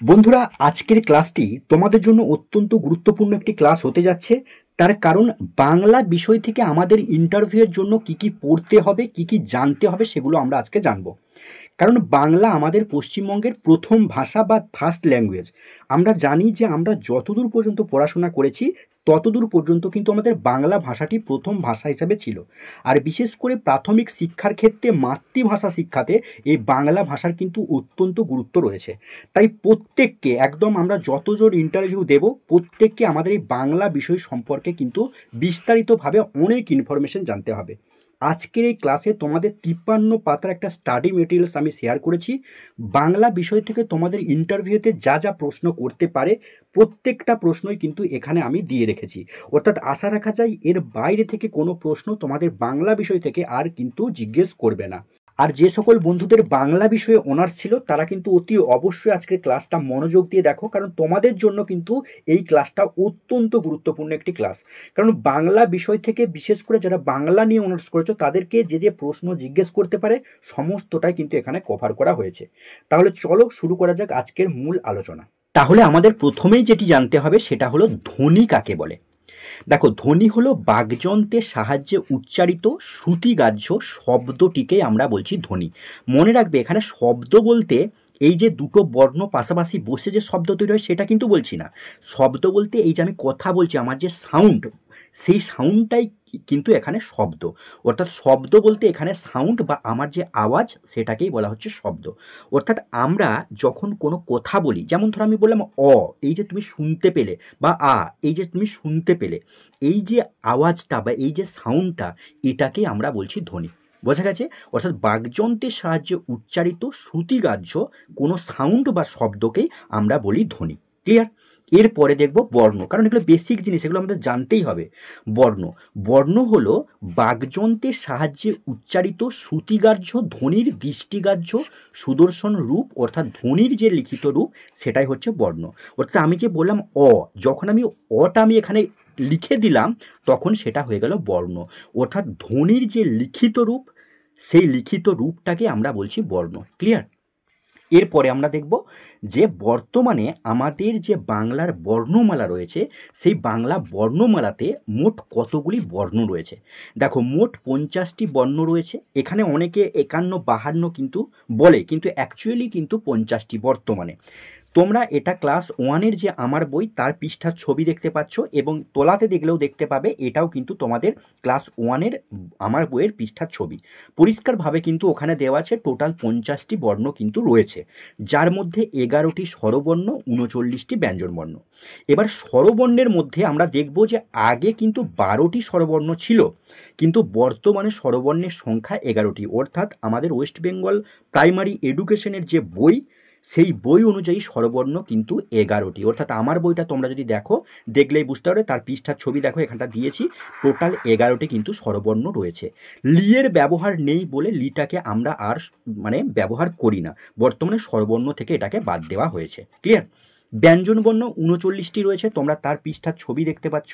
বন্ধুরা, আজকের ক্লাসটি তোমাদের জন্য অত্যন্ত গুরুত্বপূর্ণ একটি ক্লাস হতে যাচ্ছে। তার কারণ বাংলা বিষয় থেকে আমাদের ইন্টারভিউয়ের জন্য কি কি পড়তে হবে, কি কি জানতে হবে, সেগুলো আমরা আজকে জানবো। কারণ বাংলা আমাদের পশ্চিমবঙ্গের প্রথম ভাষা বা ফার্স্ট ল্যাঙ্গুয়েজ। আমরা জানি যে আমরা যতদূর পর্যন্ত পড়াশোনা করেছি ততদূর পর্যন্ত কিন্তু আমাদের বাংলা ভাষাটি প্রথম ভাষা হিসাবে ছিল। আর বিশেষ করে প্রাথমিক শিক্ষার ক্ষেত্রে মাতৃভাষা শিক্ষাতে এই বাংলা ভাষার কিন্তু অত্যন্ত গুরুত্ব রয়েছে। তাই প্রত্যেককে একদম আমরা যতজন ইন্টারভিউ দেব প্রত্যেককে আমাদের এই বাংলা বিষয় সম্পর্কে কিন্তু বিস্তারিতভাবে অনেক ইনফরমেশন জানতে হবে। আজকের এই ক্লাসে তোমাদের 53 পাতার একটা স্টাডি মেটেরিয়ালস আমি শেয়ার করেছি। বাংলা বিষয় থেকে তোমাদের ইন্টারভিউতে যা যা প্রশ্ন করতে পারে প্রত্যেকটা প্রশ্নই কিন্তু এখানে আমি দিয়ে রেখেছি। অর্থাৎ আশা রাখা যায় এর বাইরে থেকে কোনো প্রশ্ন তোমাদের বাংলা বিষয় থেকে আর কিন্তু জিজ্ঞেস করবে না। আর যে সকল বন্ধুদের বাংলা বিষয়ে অনার্স ছিল তারা কিন্তু অতি অবশ্যই আজকের ক্লাসটা মনোযোগ দিয়ে দেখো, কারণ তোমাদের জন্য কিন্তু এই ক্লাসটা অত্যন্ত গুরুত্বপূর্ণ একটি ক্লাস। কারণ বাংলা বিষয় থেকে বিশেষ করে যারা বাংলা নিয়ে অনার্স করেছো তাদেরকে যে যে প্রশ্ন জিজ্ঞেস করতে পারে সমস্তটাই কিন্তু এখানে কভার করা হয়েছে। তাহলে চলো শুরু করা যাক আজকের মূল আলোচনা। তাহলে আমাদের প্রথমেই যেটি জানতে হবে সেটা হলো ধ্বনি কাকে বলে। দেখো, ধ্বনি হলো বাকযন্ত্রের সাহায্যে উচ্চারিত শ্রুতিগ্রাহ্য শব্দটিকে আমরা বলছি ধ্বনি। মনে রাখবে, এখানে শব্দ বলতে এই যে দুটো বর্ণ পাশাপাশি বসে যে শব্দ তৈরি হয় সেটা কিন্তু বলছি না। শব্দ বলতে এই যে আমি কথা বলছি, আমার যে সাউন্ড, সেই সাউন্ডটাই কিন্তু এখানে শব্দ। অর্থাৎ শব্দ বলতে এখানে সাউন্ড বা আমার যে আওয়াজ সেটাকেই বলা হচ্ছে শব্দ। অর্থাৎ আমরা যখন কোনো কথা বলি, যেমন ধরো আমি বললাম অ, এই যে তুমি শুনতে পেলে, বা আ, এই যে তুমি শুনতে পেলে, এই যে আওয়াজটা বা এই যে সাউন্ডটা, এটাকেই আমরা বলছি ধ্বনি। বোঝা গেছে? অর্থাৎ বাকযন্ত্রের সাহায্যে উচ্চারিত শ্রুতিগ্রাহ্য কোনো সাউন্ড বা শব্দকেই আমরা বলি ধ্বনি। ক্লিয়ার? এরপরে দেখব বর্ণ, কারণ এগুলো বেসিক জিনিস, এগুলো আমাদের জানতেই হবে। বর্ণ, বর্ণ হলো বাকযন্ত্রের সাহায্যে উচ্চারিত শ্রুতিগ্রাহ্য ধ্বনির দৃষ্টিগ্রাহ্য সুদর্শন রূপ, অর্থাৎ ধ্বনির যে লিখিত রূপ সেটাই হচ্ছে বর্ণ। অর্থাৎ আমি যে বললাম অ, যখন আমি অটা আমি এখানে লিখে দিলাম তখন সেটা হয়ে গেল বর্ণ। অর্থাৎ ধ্বনির যে লিখিত রূপ সেই লিখিত রূপটাকে আমরা বলছি বর্ণ। ক্লিয়ার? এরপরে আমরা দেখব যে বর্তমানে আমাদের যে বাংলার বর্ণমালা রয়েছে সেই বাংলা বর্ণমালাতে মোট কতগুলি বর্ণ রয়েছে। দেখো, মোট 50টি বর্ণ রয়েছে। এখানে অনেকে 51, 52 কিন্তু বলে, কিন্তু অ্যাকচুয়ালি কিন্তু 50টি বর্তমানে। তোমরা এটা ক্লাস 1-এর যে আমার বই তার পৃষ্ঠার ছবি দেখতে পাচ্ছ, এবং তোলাতে দেখলেও দেখতে পাবে এটাও কিন্তু তোমাদের ক্লাস 1-এর আমার বইয়ের পৃষ্ঠার ছবি। পরিষ্কারভাবে কিন্তু ওখানে দেওয়া আছে টোটাল 50টি বর্ণ কিন্তু রয়েছে, যার মধ্যে 11টি স্বরবর্ণ, 39টি ব্যঞ্জনবর্ণ। এবার স্বরবর্ণের মধ্যে আমরা দেখব যে আগে কিন্তু 12টি স্বরবর্ণ ছিল, কিন্তু বর্তমানে স্বরবর্ণের সংখ্যা 11টি। অর্থাৎ আমাদের ওয়েস্ট বেঙ্গল প্রাইমারি এডুকেশনের যে বই সেই বই অনুযায়ী স্বরবর্ণ কিন্তু 11টি। অর্থাৎ আমার বইটা তোমরা যদি দেখো দেখলেই বুঝতে পারবে, তার পৃষ্ঠার ছবি দেখো এখানটা দিয়েছি, টোটাল 11টি কিন্তু স্বরবর্ণ রয়েছে। লিয়ের ব্যবহার নেই বলে লিটাকে আমরা আর ব্যবহার করি না, বর্তমানে স্বরবর্ণ থেকে এটাকে বাদ দেওয়া হয়েছে। ক্লিয়ার? ব্যঞ্জনবর্ণ 39টি রয়েছে, তোমরা তার পৃষ্ঠার ছবি দেখতে পাচ্ছ।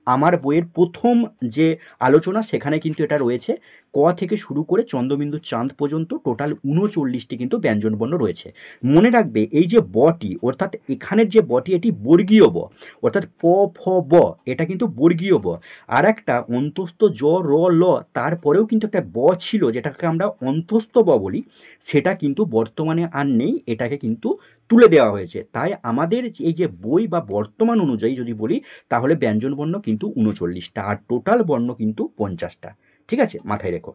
আমার বইয়ের প্রথম যে আলোচনা সেখানে কিন্তু এটা রয়েছে। ক থেকে শুরু করে চন্দ্রবিন্দু চাঁদ পর্যন্ত টোটাল 39টি কিন্তু ব্যঞ্জনবর্ণ রয়েছে। মনে রাখবে এই যে বটি, অর্থাৎ এখানের যে বটি এটি বর্গীয় ব, অর্থাৎ প ফ ব, এটা কিন্তু বর্গীয় ব। আর একটা অন্তস্থ জ র ল, তারপরেও কিন্তু একটা ব ছিল যেটাকে আমরা অন্তস্থ ব বলি, সেটা কিন্তু বর্তমানে আর নেই, এটাকে কিন্তু তুলে দেওয়া হয়েছে। তাই আমাদের এই যে বই বা বর্তমান অনুযায়ী যদি বলি তাহলে ব্যঞ্জনবর্ণ কিন্তু 39টা আর টোটাল বর্ণ কিন্তু 50টা। ঠিক আছে, মাথায় রেখো।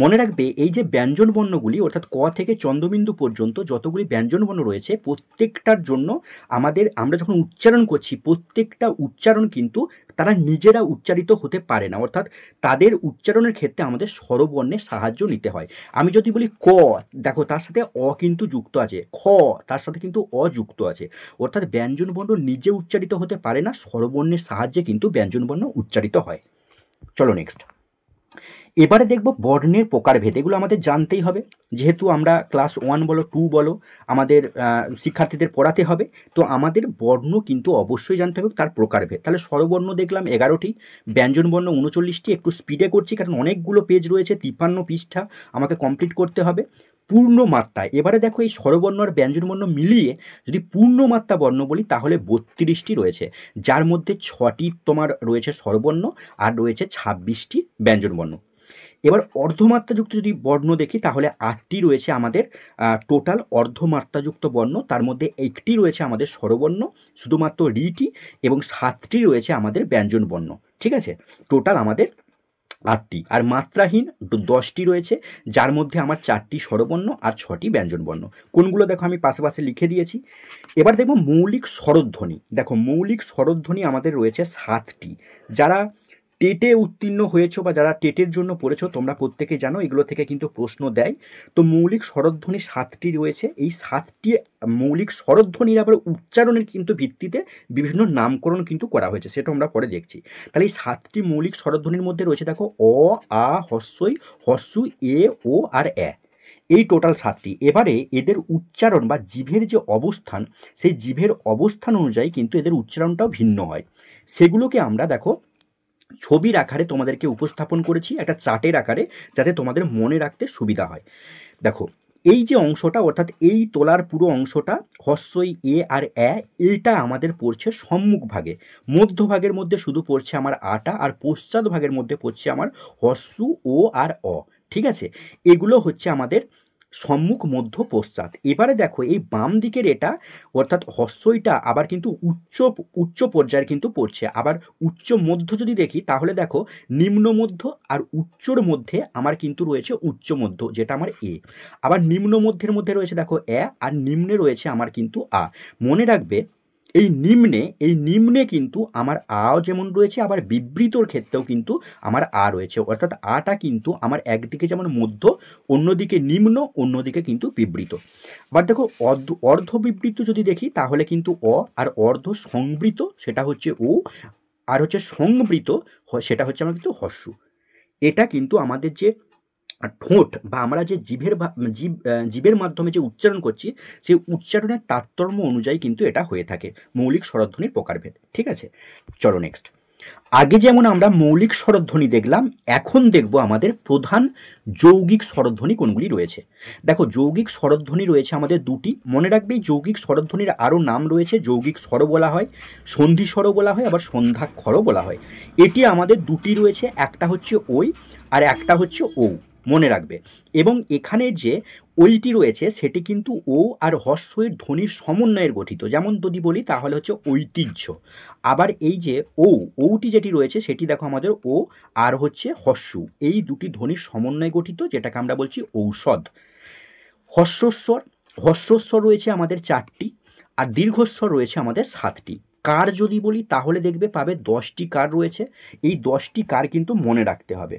মনে রাখবে এই যে ব্যঞ্জনবর্ণগুলি, অর্থাৎ ক থেকে চন্দ্রবিন্দু পর্যন্ত যতগুলি ব্যঞ্জনবর্ণ রয়েছে প্রত্যেকটার জন্য আমরা যখন উচ্চারণ করছি প্রত্যেকটা উচ্চারণ কিন্তু তারা নিজেরা উচ্চারিত হতে পারে না, অর্থাৎ তাদের উচ্চারণের ক্ষেত্রে আমাদের স্বরবর্ণের সাহায্য নিতে হয়। আমি যদি বলি ক, দেখো তার সাথে অ কিন্তু যুক্ত আছে, খ তার সাথে কিন্তু অ যুক্ত আছে, অর্থাৎ ব্যঞ্জনবর্ণ নিজে উচ্চারিত হতে পারে না, স্বরবর্ণের সাহায্যে কিন্তু ব্যঞ্জনবর্ণ উচ্চারিত হয়। চলো নেক্সট। এবারে দেখব বর্ণের প্রকারভেদ। এগুলো আমাদের জানতেই হবে, যেহেতু আমরা ক্লাস 1 বলো 2 বলো আমাদের শিক্ষার্থীদের পড়াতে হবে, তো আমাদের বর্ণ কিন্তু অবশ্যই জানতে হবে, তার প্রকারভেদ। তাহলে স্বরবর্ণ দেখলাম 11টি, ব্যঞ্জনবর্ণ 39টি। একটু স্পিডে করছি কারণ অনেকগুলো পেজ রয়েছে, 53 পৃষ্ঠা আমাকে কমপ্লিট করতে হবে। পূর্ণ মাত্রা। এবারে দেখো এই স্বরবর্ণ আর ব্যঞ্জনবর্ণ মিলিয়ে যদি পূর্ণ মাত্রা বর্ণ বলি তাহলে 32টি রয়েছে, যার মধ্যে 6টি তোমার রয়েছে স্বরবর্ণ আর রয়েছে 26টি ব্যঞ্জনবর্ণ। এবার অর্ধমাত্রাযুক্ত যদি বর্ণ দেখি তাহলে 8টি রয়েছে আমাদের টোটাল অর্ধমাত্রাযুক্ত বর্ণ, তার মধ্যে 1টি রয়েছে আমাদের স্বরবর্ণ শুধুমাত্র রিটি, এবং 7টি রয়েছে আমাদের ব্যঞ্জনবর্ণ। ঠিক আছে, টোটাল আমাদের 8টি। আর মাত্রাহীন 10টি রয়েছে, যার মধ্যে আমার 4টি স্বরবর্ণ আর 6টি ব্যঞ্জনবর্ণ। কোনগুলো দেখো আমি পাশে পাশে লিখে দিয়েছি। এবার দেখো মৌলিক স্বরধ্বনি। দেখো মৌলিক স্বরধ্বনি আমাদের রয়েছে 7টি। যারা টেটে উত্তীর্ণ হয়েছো বা যারা টেটের জন্য পড়েছো তোমরা প্রত্যেকে জানো এগুলো থেকে কিন্তু প্রশ্ন দেয়। তো মৌলিক স্বরধ্বনি 7টি রয়েছে। এই 7টি মৌলিক স্বরধ্বনির আবার উচ্চারণের কিন্তু ভিত্তিতে বিভিন্ন নামকরণ কিন্তু করা হয়েছে, সেটা আমরা পরে দেখছি। তাহলে এই 7টি মৌলিক স্বরধ্বনির মধ্যে রয়েছে দেখো অ, আ, হস্যই, হস্যু, এ, ও আর এ। এই টোটাল 7টি। এবারে এদের উচ্চারণ বা জিভের যে অবস্থান, সেই জিভের অবস্থান অনুযায়ী কিন্তু এদের উচ্চারণটাও ভিন্ন হয়। সেগুলোকে আমরা দেখো ছবির আকারে তোমাদেরকে উপস্থাপন করেছি, একটা চার্টের আকারে, যাতে তোমাদের মনে রাখতে সুবিধা হয়। দেখো এই যে অংশটা, অর্থাৎ এই তোলার পুরো অংশটা হস্যই এ আর এ, এইটা আমাদের পড়ছে সম্মুখ ভাগে। মধ্যভাগের মধ্যে শুধু পড়ছে আমার আটা, আর পশ্চাৎ ভাগের মধ্যে পড়ছে আমার হস্যু, ও আর অ। ঠিক আছে, এগুলো হচ্ছে আমাদের সম্মুখ, মধ্য, পশ্চাৎ। এবারে দেখো এই বাম দিকের এটা অর্থাৎ হস্যইটা আবার কিন্তু উচ্চ পর্যায়ের কিন্তু পড়ছে। আবার উচ্চ মধ্য যদি দেখি তাহলে দেখো নিম্ন মধ্য আর উচ্চর মধ্যে আমার কিন্তু রয়েছে উচ্চ মধ্য, যেটা আমার এ। আবার নিম্ন মধ্যের মধ্যে রয়েছে দেখো এ, আর নিম্নে রয়েছে আমার কিন্তু আ। মনে রাখবে এই নিম্নে কিন্তু আমার আও যেমন রয়েছে, আবার বিবৃতর ক্ষেত্রেও কিন্তু আমার আ রয়েছে। অর্থাৎ আটা কিন্তু আমার একদিকে যেমন মধ্য, অন্যদিকে নিম্ন, অন্যদিকে কিন্তু বিবৃত। আবার দেখো অর্ধ বিবৃত যদি দেখি তাহলে কিন্তু অ, আর অর্ধ সংবৃত সেটা হচ্ছে ও, আর হচ্ছে সংবৃত সেটা হচ্ছে আমার কিন্তু হস্যু। এটা কিন্তু আমাদের যে ঠোঁট বা আমরা যে জীবের মাধ্যমে যে উচ্চারণ করছি, সেই উচ্চারণের তারতম্য অনুযায়ী কিন্তু এটা হয়ে থাকে মৌলিক স্বরধ্বনির প্রকারভেদ। ঠিক আছে, চলো নেক্সট। আগে যেমন আমরা মৌলিক স্বরধ্বনি দেখলাম, এখন দেখব আমাদের প্রধান যৌগিক স্বরধ্বনি কোনগুলি রয়েছে। দেখো যৌগিক স্বরধ্বনি রয়েছে আমাদের দুটি। মনে রাখবে এই যৌগিক স্বরধ্বনির আরও নাম রয়েছে। যৌগিক স্বর বলা হয়, সন্ধি স্বর বলা হয়, আবার সন্ধ্যাক্ষরও বলা হয়। এটি আমাদের দুটি রয়েছে, একটা হচ্ছে ওই আর একটা হচ্ছে ও। মনে রাখবে, এবং এখানের যে ওইটি রয়েছে সেটি কিন্তু ও আর হস্যের ধ্বনির সমন্বয়ের গঠিত। যেমন যদি বলি তাহলে হচ্ছে ঐতিহ্য। আবার এই যে ওটি যেটি রয়েছে সেটি দেখো আমাদের ও আর হচ্ছে হস্যু, এই দুটি ধ্বনির সমন্বয়ে গঠিত, যেটাকে আমরা বলছি ঔষধ। হস্যস্বর রয়েছে আমাদের 4টি, আর দীর্ঘস্বর রয়েছে আমাদের 7টি। কার যদি বলি তাহলে দেখবে পাবে 10টি কার রয়েছে। এই 10টি কার কিন্তু মনে রাখতে হবে।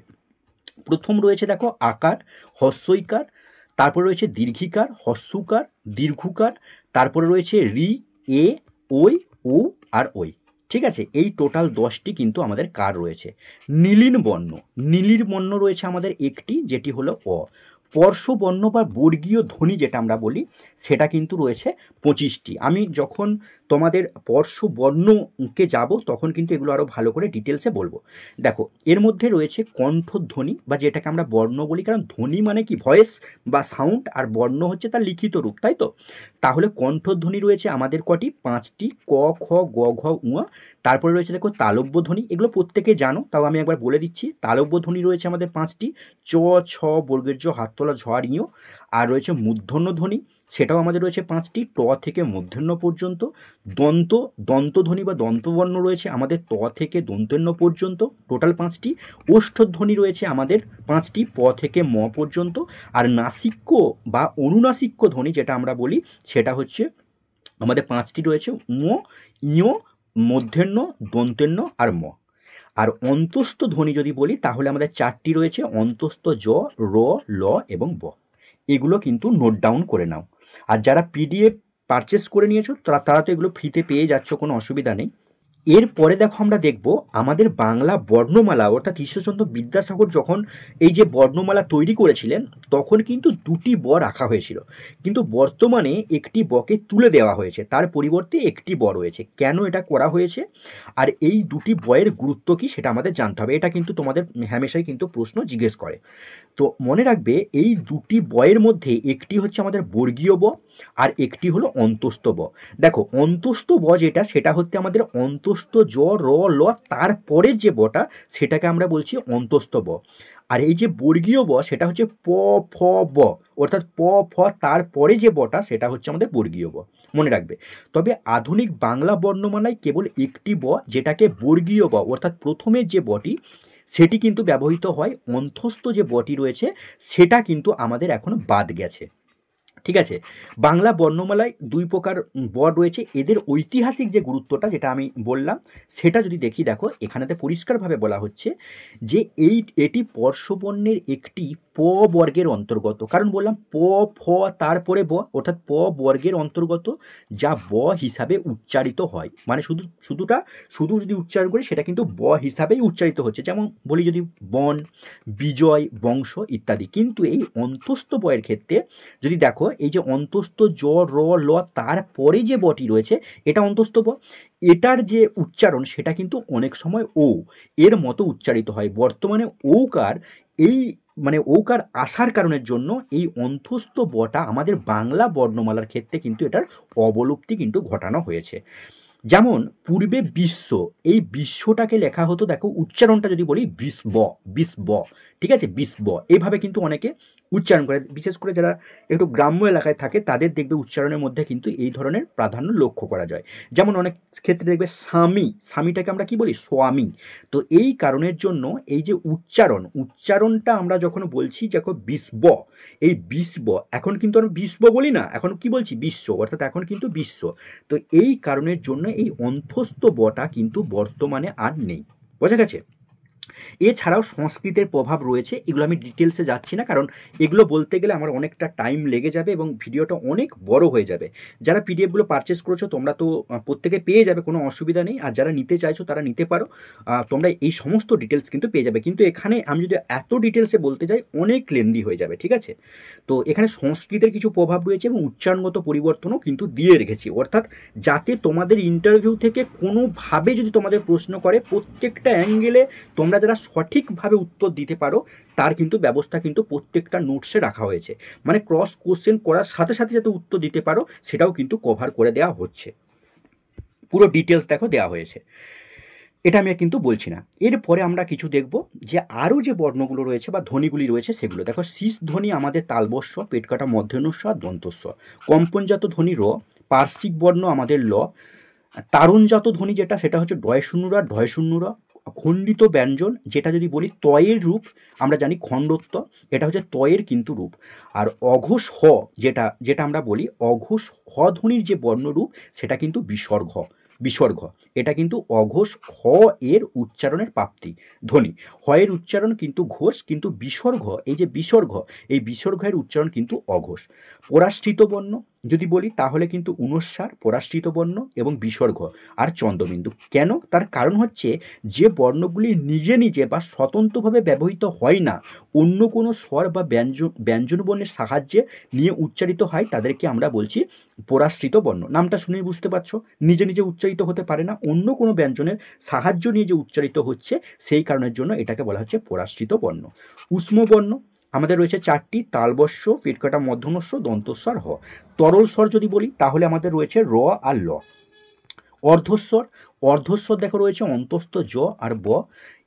প্রথম রয়েছে দেখো আকার, হস্যইকার, তারপরে রয়েছে দীর্ঘিকার, হস্যুকার, দীর্ঘকার, তারপরে রয়েছে রি, এ, ওই, ও আর ওই। ঠিক আছে, এই টোটাল 10টি কিন্তু আমাদের কার রয়েছে। নীলিন বর্ণ রয়েছে আমাদের একটি, যেটি হলো অ। স্পর্শবর্ণ বা বর্গীয় ধ্বনি যেটা আমরা বলি সেটা কিন্তু রয়েছে 25টি। আমি যখন তোমাদের স্পর্শবর্ণকে যাব তখন কিন্তু এগুলো আরও ভালো করে ডিটেলসে বলবো। দেখো এর মধ্যে রয়েছে কণ্ঠধ্বনি, বা যেটাকে আমরা বর্ণ বলি, কারণ ধ্বনি মানে কি ভয়েস বা সাউন্ড, আর বর্ণ হচ্ছে তার লিখিত রূপ, তাই তো। তাহলে কণ্ঠধ্বনি রয়েছে আমাদের কটি? 5টি, ক, খ, গ, ঘ, ঙ। তারপরে রয়েছে দেখো তালব্য ধ্বনি, এগুলো প্রত্যেকে জানো, তাও আমি একবার বলে দিচ্ছি। তালব্য ধ্বনি রয়েছে আমাদের 5টি, চ, ছ, বর্গের জ, হাততলা ঝ আর ইয়। আর রয়েছে মূর্ধন্য ধ্বনি, সেটাও আমাদের রয়েছে 5টি, ট থেকে মূর্ধন্য পর্যন্ত। দন্তধ্বনি বা দন্তবর্ণ রয়েছে আমাদের ত থেকে দন্তন্য পর্যন্ত, টোটাল 5টি। ওষ্ঠধ্বনি রয়েছে আমাদের 5টি, প থেকে ম পর্যন্ত। আর নাসিক্য বা অনুনাসিক্য ধ্বনি যেটা আমরা বলি সেটা হচ্ছে আমাদের 5টি রয়েছে, ঙ, ইয়, মূর্ধন্য, দন্তেন্য আর ম। আর অন্তস্থ ধ্বনি যদি বলি তাহলে আমাদের 4টি রয়েছে, অন্তস্থ জ, র, ল এবং ব। এগুলো কিন্তু নোট ডাউন করে নাও। আর যারা পিডিএফ পারচেস করে নিয়েছো তারা তো এগুলো ফ্রিতে পেয়ে যাচ্ছ, কোনো অসুবিধা নেই। এরপরে দেখো আমরা দেখব আমাদের বাংলা বর্ণমালা অর্থাৎ ঈশ্বরচন্দ্র বিদ্যাসাগর যখন এই যে বর্ণমালা তৈরি করেছিলেন তখন কিন্তু দুটি ব রাখা হয়েছিল, কিন্তু বর্তমানে একটি বকে তুলে দেওয়া হয়েছে, তার পরিবর্তে একটি ব রয়েছে। কেন এটা করা হয়েছে আর এই দুটি বয়ের গুরুত্ব কি সেটা আমাদের জানতে হবে। এটা কিন্তু তোমাদের হামেশাই কিন্তু প্রশ্ন জিজ্ঞেস করে। তো মনে রাখবে এই দুটি বয়ের মধ্যে একটি হচ্ছে আমাদের বর্গীয় ব আর একটি হলো অন্তস্থ ব। দেখো অন্তস্থ ব যেটা সেটা হচ্ছে আমাদের অন্তস্থ জ র ল তারপরের যে বটা সেটাকে আমরা বলছি অন্তস্থ ব। আর এই যে বর্গীয় ব সেটা হচ্ছে প ফ ব, অর্থাৎ প ফ তারপরে যে বটা সেটা হচ্ছে আমাদের বর্গীয় ব। মনে রাখবে। তবে আধুনিক বাংলা বর্ণমালায় কেবল একটি ব যেটাকে বর্গীয় ব অর্থাৎ প্রথমের যে বটি সেটি কিন্তু ব্যবহৃত হয়, অন্তস্থ যে বটি রয়েছে সেটা কিন্তু আমাদের এখন বাদ গেছে। ঠিক আছে। বাংলা বর্ণমালায় দুই প্রকার বর্ণ রয়েছে, এদের ঐতিহাসিক যে গুরুত্বটা যেটা আমি বললাম সেটা যদি দেখি, দেখো এখানেতে পরিষ্কারভাবে বলা হচ্ছে যে এটি পর্শবর্ণের একটি প বর্গের অন্তর্গত। কারণ বললাম প ফ তারপরে ব অর্থাৎ প বর্গের অন্তর্গত যা ব হিসাবে উচ্চারিত হয়, মানে শুধু যদি উচ্চারণ করি সেটা কিন্তু ব হিসাবেই উচ্চারিত হচ্ছে। যেমন বলি যদি বন, বিজয়, বংশ ইত্যাদি। কিন্তু এই অন্তস্থ বয়ের ক্ষেত্রে যদি দেখো এই যে অন্তস্থ জ র ল তারপরে যে বটি রয়েছে এটা অন্তস্থ ব, এটার যে উচ্চারণ সেটা কিন্তু অনেক সময় ও এর মতো উচ্চারিত হয়। বর্তমানে ওকার এই মানে ওকার আসার কারণের জন্য এই অন্তস্থ বটা আমাদের বাংলা বর্ণমালার ক্ষেত্রে কিন্তু এটার অবলুপ্তি কিন্তু ঘটানো হয়েছে। যেমন পূর্বে বিশ্ব, এই বিশ্বটাকে লেখা হতো, দেখো উচ্চারণটা যদি বলি বিস্ব, ঠিক আছে, বিস্ব এইভাবে কিন্তু অনেকে উচ্চারণ করে, বিশেষ করে যারা একটু গ্রাম্য এলাকায় থাকে তাদের দেখবে উচ্চারণের মধ্যে কিন্তু এই ধরনের প্রাধান্য লক্ষ্য করা যায়। যেমন অনেক ক্ষেত্রে দেখবে স্বামীটাকে আমরা কি বলি স্বামী। তো এই কারণের জন্য এই যে উচ্চারণটা আমরা যখন বলছি দেখো বিস্ব, এই বিস্ব এখন কিন্তু আমরা বিস্ব বলি না, এখন কি বলছি বিশ্ব, অর্থাৎ এখন কিন্তু বিশ্ব। তো এই কারণের জন্য এই অন্তস্থ বটা কিন্তু বর্তমানে আর নেই। বোঝা গেছে। এছাড়াও সংস্কৃতের প্রভাব রয়েছে, এগুলো আমি ডিটেলসে যাচ্ছি না কারণ এগুলো বলতে গেলে আমার অনেকটা টাইম লেগে যাবে এবং ভিডিওটা অনেক বড় হয়ে যাবে। যারা পিডিএফগুলো পারচেস করেছো তোমরা তো প্রত্যেকে পেয়ে যাবে, কোনো অসুবিধা নেই। আর যারা নিতে চাইছো তারা নিতে পারো, তোমরা এই সমস্ত ডিটেলস কিন্তু পেয়ে যাবে। কিন্তু এখানে আমি যদি এত ডিটেলসে বলতে যাই অনেক লেন্দি হয়ে যাবে, ঠিক আছে। তো এখানে সংস্কৃতের কিছু প্রভাব রয়েছে এবং উচ্চারণগত পরিবর্তনও কিন্তু দিয়ে রেখেছি, অর্থাৎ যাতে তোমাদের ইন্টারভিউ থেকে কোনোভাবে যদি তোমাদের প্রশ্ন করে প্রত্যেকটা অ্যাঙ্গেলে তোমরা যারা সঠিকভাবে উত্তর দিতে পারো তার কিন্তু ব্যবস্থা কিন্তু প্রত্যেকটা নোটসে রাখা হয়েছে। মানে ক্রস কোশ্চেন করার সাথে সাথে যাতে উত্তর দিতে পারো সেটাও কিন্তু কভার করে দেওয়া হচ্ছে, পুরো ডিটেলস দেখো দেওয়া হয়েছে। এটা আমি কিন্তু বলছি না। এরপরে আমরা কিছু দেখব যে আরও যে বর্ণগুলো রয়েছে বা ধ্বনিগুলি রয়েছে সেগুলো দেখো। শীষ ধ্বনি আমাদের তালবস্য, পেটকাটা মধ্যনুস্ব আর দন্তস্ব। কম্পনজাত ধ্বনি র, পার্শ্বিক বর্ণ আমাদের ল, তারুণজাত ধ্বনি যেটা সেটা হচ্ছে ডয় শূন্যরা ঢয় শূন্যরা। খণ্ডিত ব্যঞ্জন যেটা যদি বলি তয়ের রূপ আমরা জানি খণ্ডত্ব, এটা হচ্ছে তয়ের কিন্তু রূপ। আর অঘোষ হ যেটা আমরা বলি অঘোষ হ ধ্বনির যে বর্ণরূপ সেটা কিন্তু বিসর্গ, এটা কিন্তু অঘোষ হ এর উচ্চারণের প্রাপ্তি ধ্বনি। হ এর উচ্চারণ কিন্তু ঘোষ, কিন্তু বিসর্গ এই যে এই বিসর্গের উচ্চারণ কিন্তু অঘোষ। পরাশ্রিত বর্ণ যদি বলি তাহলে কিন্তু অনুস্বার, পরাশ্রিত বর্ণ এবং বিসর্গ আর চন্দ্রবিন্দু। কেন? তার কারণ হচ্ছে যে বর্ণগুলি নিজে নিজে বা স্বতন্ত্রভাবে ব্যবহৃত হয় না, অন্য কোনো স্বর বা ব্যঞ্জন বর্ণের সাহায্যে নিয়ে উচ্চারিত হয় তাদেরকে আমরা বলছি পরাশ্রিত বর্ণ। নামটা শুনেই বুঝতে পারছো, নিজে নিজে উচ্চারিত হতে পারে না, অন্য কোনো ব্যঞ্জনের সাহায্য নিয়ে যে উচ্চারিত হচ্ছে সেই কারণের জন্য এটাকে বলা হচ্ছে পরাশ্রিত বর্ণ। উষ্ম বর্ণ আমাদের রয়েছে চারটি, তালবস্য, পেটকাটা মধ্যনস্য, দন্তস্বর হ। তরল স্বর যদি বলি তাহলে আমাদের রয়েছে র আর ল। অর্ধস্বর দেখো রয়েছে অন্তস্থ জ আর ব।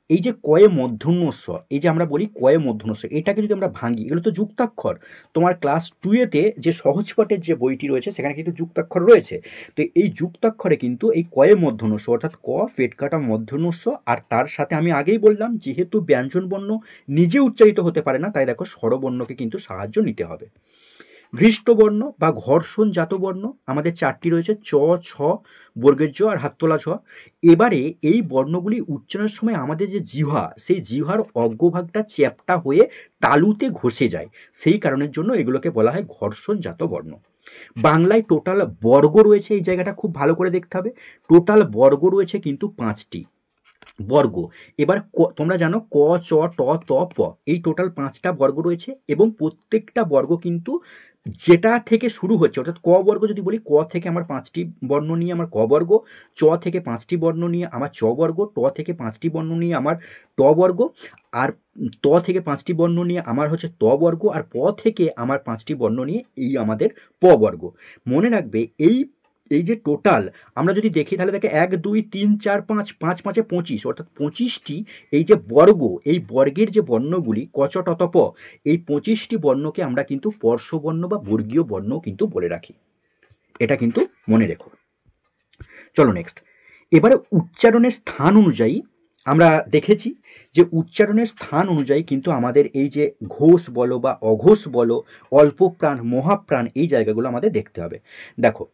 এই যে কয়ে মধ্যন্যস্ব, এই যে আমরা বলি কয়ে মধ্যন্যস্ব, এটাকে যদি আমরা ভাঙি এগুলো তো যুক্তাক্ষর। তোমার ক্লাস 2-তে যে সহজপাঠের যে বইটি রয়েছে সেখানে কিন্তু যুক্তাক্ষর রয়েছে। তো এই যুক্তাক্ষরে কিন্তু এই কয়ে মধ্যন্যস্ব অর্থাৎ ক পেটকাটা মধ্যন্যস্ব, আর তার সাথে আমি আগেই বললাম যেহেতু ব্যঞ্জনবর্ণ নিজে উচ্চারিত হতে পারে না তাই দেখো স্বরবর্ণকে কিন্তু সাহায্য নিতে হবে। ঘৃষ্টবর্ণ বা ঘর্ষণজাত বর্ণ আমাদের চারটি রয়েছে, চ, ছ, বর্গের জ আর হাততলা ছ। এবারে এই বর্ণগুলি উচ্চারণের সময় আমাদের যে জিহ্বা সেই জিহ্বার অগ্রভাগটা চ্যাপ্টা হয়ে তালুতে ঘষে যায়, সেই কারণের জন্য এগুলোকে বলা হয় ঘর্ষণজাত বর্ণ। বাংলায় টোটাল বর্গ রয়েছে, এই জায়গাটা খুব ভালো করে দেখতে হবে, টোটাল বর্গ রয়েছে কিন্তু 5টি বর্গ। এবার তোমরা জানো ক চ ট ত প, এই টোটাল 5টা বর্গ রয়েছে এবং প্রত্যেকটা বর্গ কিন্তু যেটা থেকে শুরু হচ্ছে, অর্থাৎ ক বর্গ যদি বলি, ক থেকে আমার 5টি বর্ণ নিয়ে আমার ক বর্গ, চ থেকে 5টি বর্ণ নিয়ে আমার চ বর্গ, ট থেকে 5টি বর্ণ নিয়ে আমার ট বর্গ, আর ত থেকে 5টি বর্ণ নিয়ে আমার হচ্ছে ত বর্গ, আর প থেকে আমার 5টি বর্ণ নিয়ে এই আমাদের প বর্গ। মনে রাখবে এই এই যে টোটাল আমরা যদি দেখি তাহলে দেখে 1 2 3 4 5, 5 5 25, অর্থাৎ 25টি এই যে বর্গ, এই বর্গের যে বর্ণগুলি ক চ ট ত প, এই 25টি বর্ণকে আমরা কিন্তু স্পর্শবর্ণ বা বর্গীয় বর্ণ কিন্তু বলে রাখি, এটা কিন্তু মনে রেখো। চলো নেক্সট, এবারে উচ্চারণের স্থান অনুযায়ী আমরা দেখেছি যে উচ্চারণের স্থান অনুযায়ী কিন্তু আমাদের এই যে ঘোষ বলো বা অঘোষ বলো, অল্প প্রাণ মহাপ্রাণ, এই জায়গাগুলো আমাদের দেখতে হবে। দেখো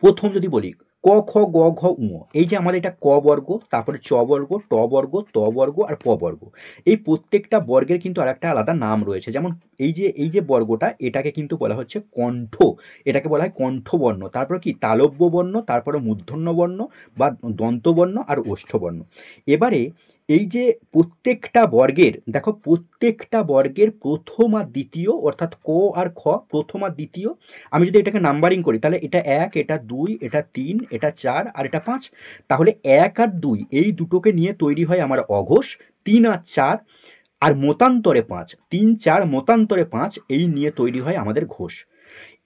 প্রথম যদি বলি ক খ গ ঘ উ, এই যে আমাদের এটা ক বর্গ, তারপরে চ বর্গ, ট বর্গ, ত বর্গ আর প বর্গ, এই প্রত্যেকটা বর্গের কিন্তু আরেকটা আলাদা নাম রয়েছে। যেমন এই যে বর্গটা, এটাকে কিন্তু বলা হচ্ছে কণ্ঠ, এটাকে বলা হয় কণ্ঠবর্ণ, তারপরে কি তালব্য বর্ণ, তারপরে মূর্ধন্য বর্ণ বা দন্তবর্ণ আর ওষ্ঠবর্ণ। এবারে এই যে প্রত্যেকটা বর্গের, দেখো প্রত্যেকটা বর্গের প্রথম আর দ্বিতীয়, অর্থাৎ ক আর খ প্রথম আর দ্বিতীয়, আমি যদি এটাকে নাম্বারিং করি তাহলে এটা 1, এটা 2, এটা 3, এটা 4 আর এটা 5, তাহলে 1 আর 2 এই দুটোকে নিয়ে তৈরি হয় আমার অঘোষ, 3 আর 4 আর মতান্তরে 5, 3 4 মতান্তরে 5, এই নিয়ে তৈরি হয় আমাদের ঘোষ।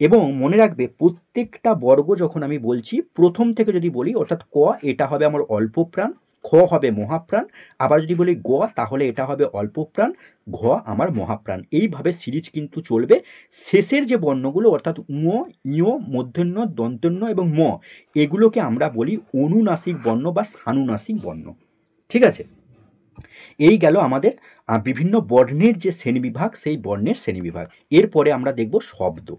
এবং মনে রাখবে প্রত্যেকটা বর্গ যখন আমি বলছি প্রথম থেকে যদি বলি, অর্থাৎ ক এটা হবে আমার অল্প প্রাণ, খ হবে মহাপ্রাণ, আবার যদি বলি গ তাহলে এটা হবে অল্প প্রাণ, ঘ আমার মহাপ্রাণ। এইভাবে সিরিজ কিন্তু চলবে। শেষের যে বর্ণগুলো অর্থাৎ উ, ইয়, মূর্ধন্য, দন্তন্য এবং ম, এগুলোকে আমরা বলি অনুনাসিক বর্ণ বা স্থানুনাসিক বর্ণ। ঠিক আছে, এই গেল আমাদের বিভিন্ন বর্ণের যে শ্রেণীবিভাগ, সেই বর্ণের শ্রেণীবিভাগ। এরপরে আমরা দেখব শব্দ।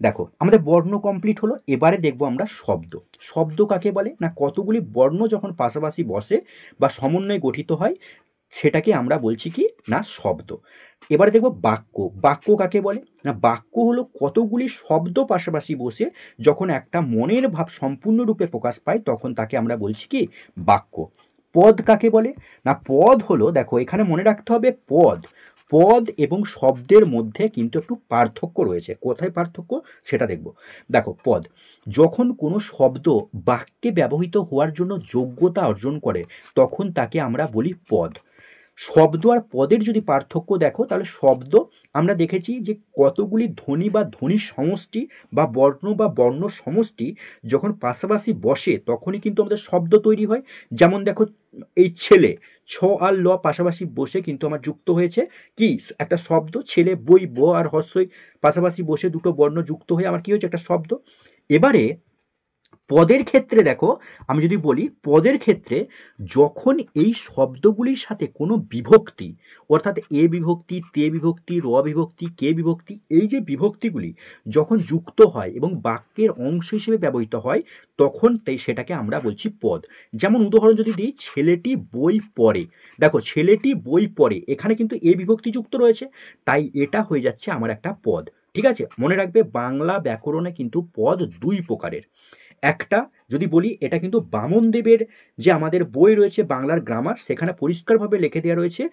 দেখো আমাদের বর্ণ কমপ্লিট হলো, এবারে দেখব আমরা শব্দ। শব্দ কাকে বলে না, কতগুলি বর্ণ যখন পাশাপাশি বসে বা সমন্বয়ে গঠিত হয় সেটাকে আমরা বলছি কি না শব্দ। এবারে দেখব বাক্য। বাক্য কাকে বলে না, বাক্য হলো কতগুলি শব্দ পাশাপাশি বসে যখন একটা মনের ভাব সম্পূর্ণরূপে প্রকাশ পায় তখন তাকে আমরা বলছি কি বাক্য। পদ কাকে বলে না, পদ হলো, দেখো এখানে মনে রাখতে হবে পদ, পদ এবং শব্দের মধ্যে কিন্তু একটু পার্থক্য রয়েছে। কোথায় পার্থক্য সেটা দেখব। দেখো পদ, যখন কোনো শব্দ বাক্যে ব্যবহৃত হওয়ার জন্য যোগ্যতা অর্জন করে তখন তাকে আমরা বলি পদ। শব্দ আর পদের যদি পার্থক্য দেখো তাহলে শব্দ আমরা দেখেছি যে কতগুলি ধ্বনি বা ধ্বনির সমষ্টি বা বর্ণ সমষ্টি যখন পাশাপাশি বসে তখনই কিন্তু আমাদের শব্দ তৈরি হয়। যেমন দেখো এই ছেলে, ছ আর ল পাশাপাশি বসে কিন্তু আমার যুক্ত হয়েছে কি একটা শব্দ, ছেলে, বই, ব আর হর্ষই পাশাপাশি বসে দুটো বর্ণ যুক্ত হয়ে আমার কি হয়েছে একটা শব্দ। এবারে পদের ক্ষেত্রে দেখো, আমি যদি বলি পদের ক্ষেত্রে যখন এই শব্দগুলির সাথে কোনো বিভক্তি, অর্থাৎ এ বিভক্তি, তে বিভক্তি, র বিভক্তি, কে বিভক্তি, এই যে বিভক্তিগুলি যখন যুক্ত হয় এবং বাক্যের অংশ হিসেবে ব্যবহৃত হয় তখন সেটাকে আমরা বলছি পদ। যেমন উদাহরণ যদি দিই, ছেলেটি বই পড়ে, দেখো ছেলেটি বই পড়ে, এখানে কিন্তু এ বিভক্তি যুক্ত রয়েছে, তাই এটা হয়ে যাচ্ছে আমার একটা পদ। ঠিক আছে, মনে রাখবে বাংলা ব্যাকরণে কিন্তু পদ দুই প্রকারের। একটা যদি বলি, এটা কিন্তু বামনদেবের যে আমাদের বই রয়েছে বাংলার গ্রামার, সেখানে পরিষ্কারভাবে লিখে দেওয়া রয়েছে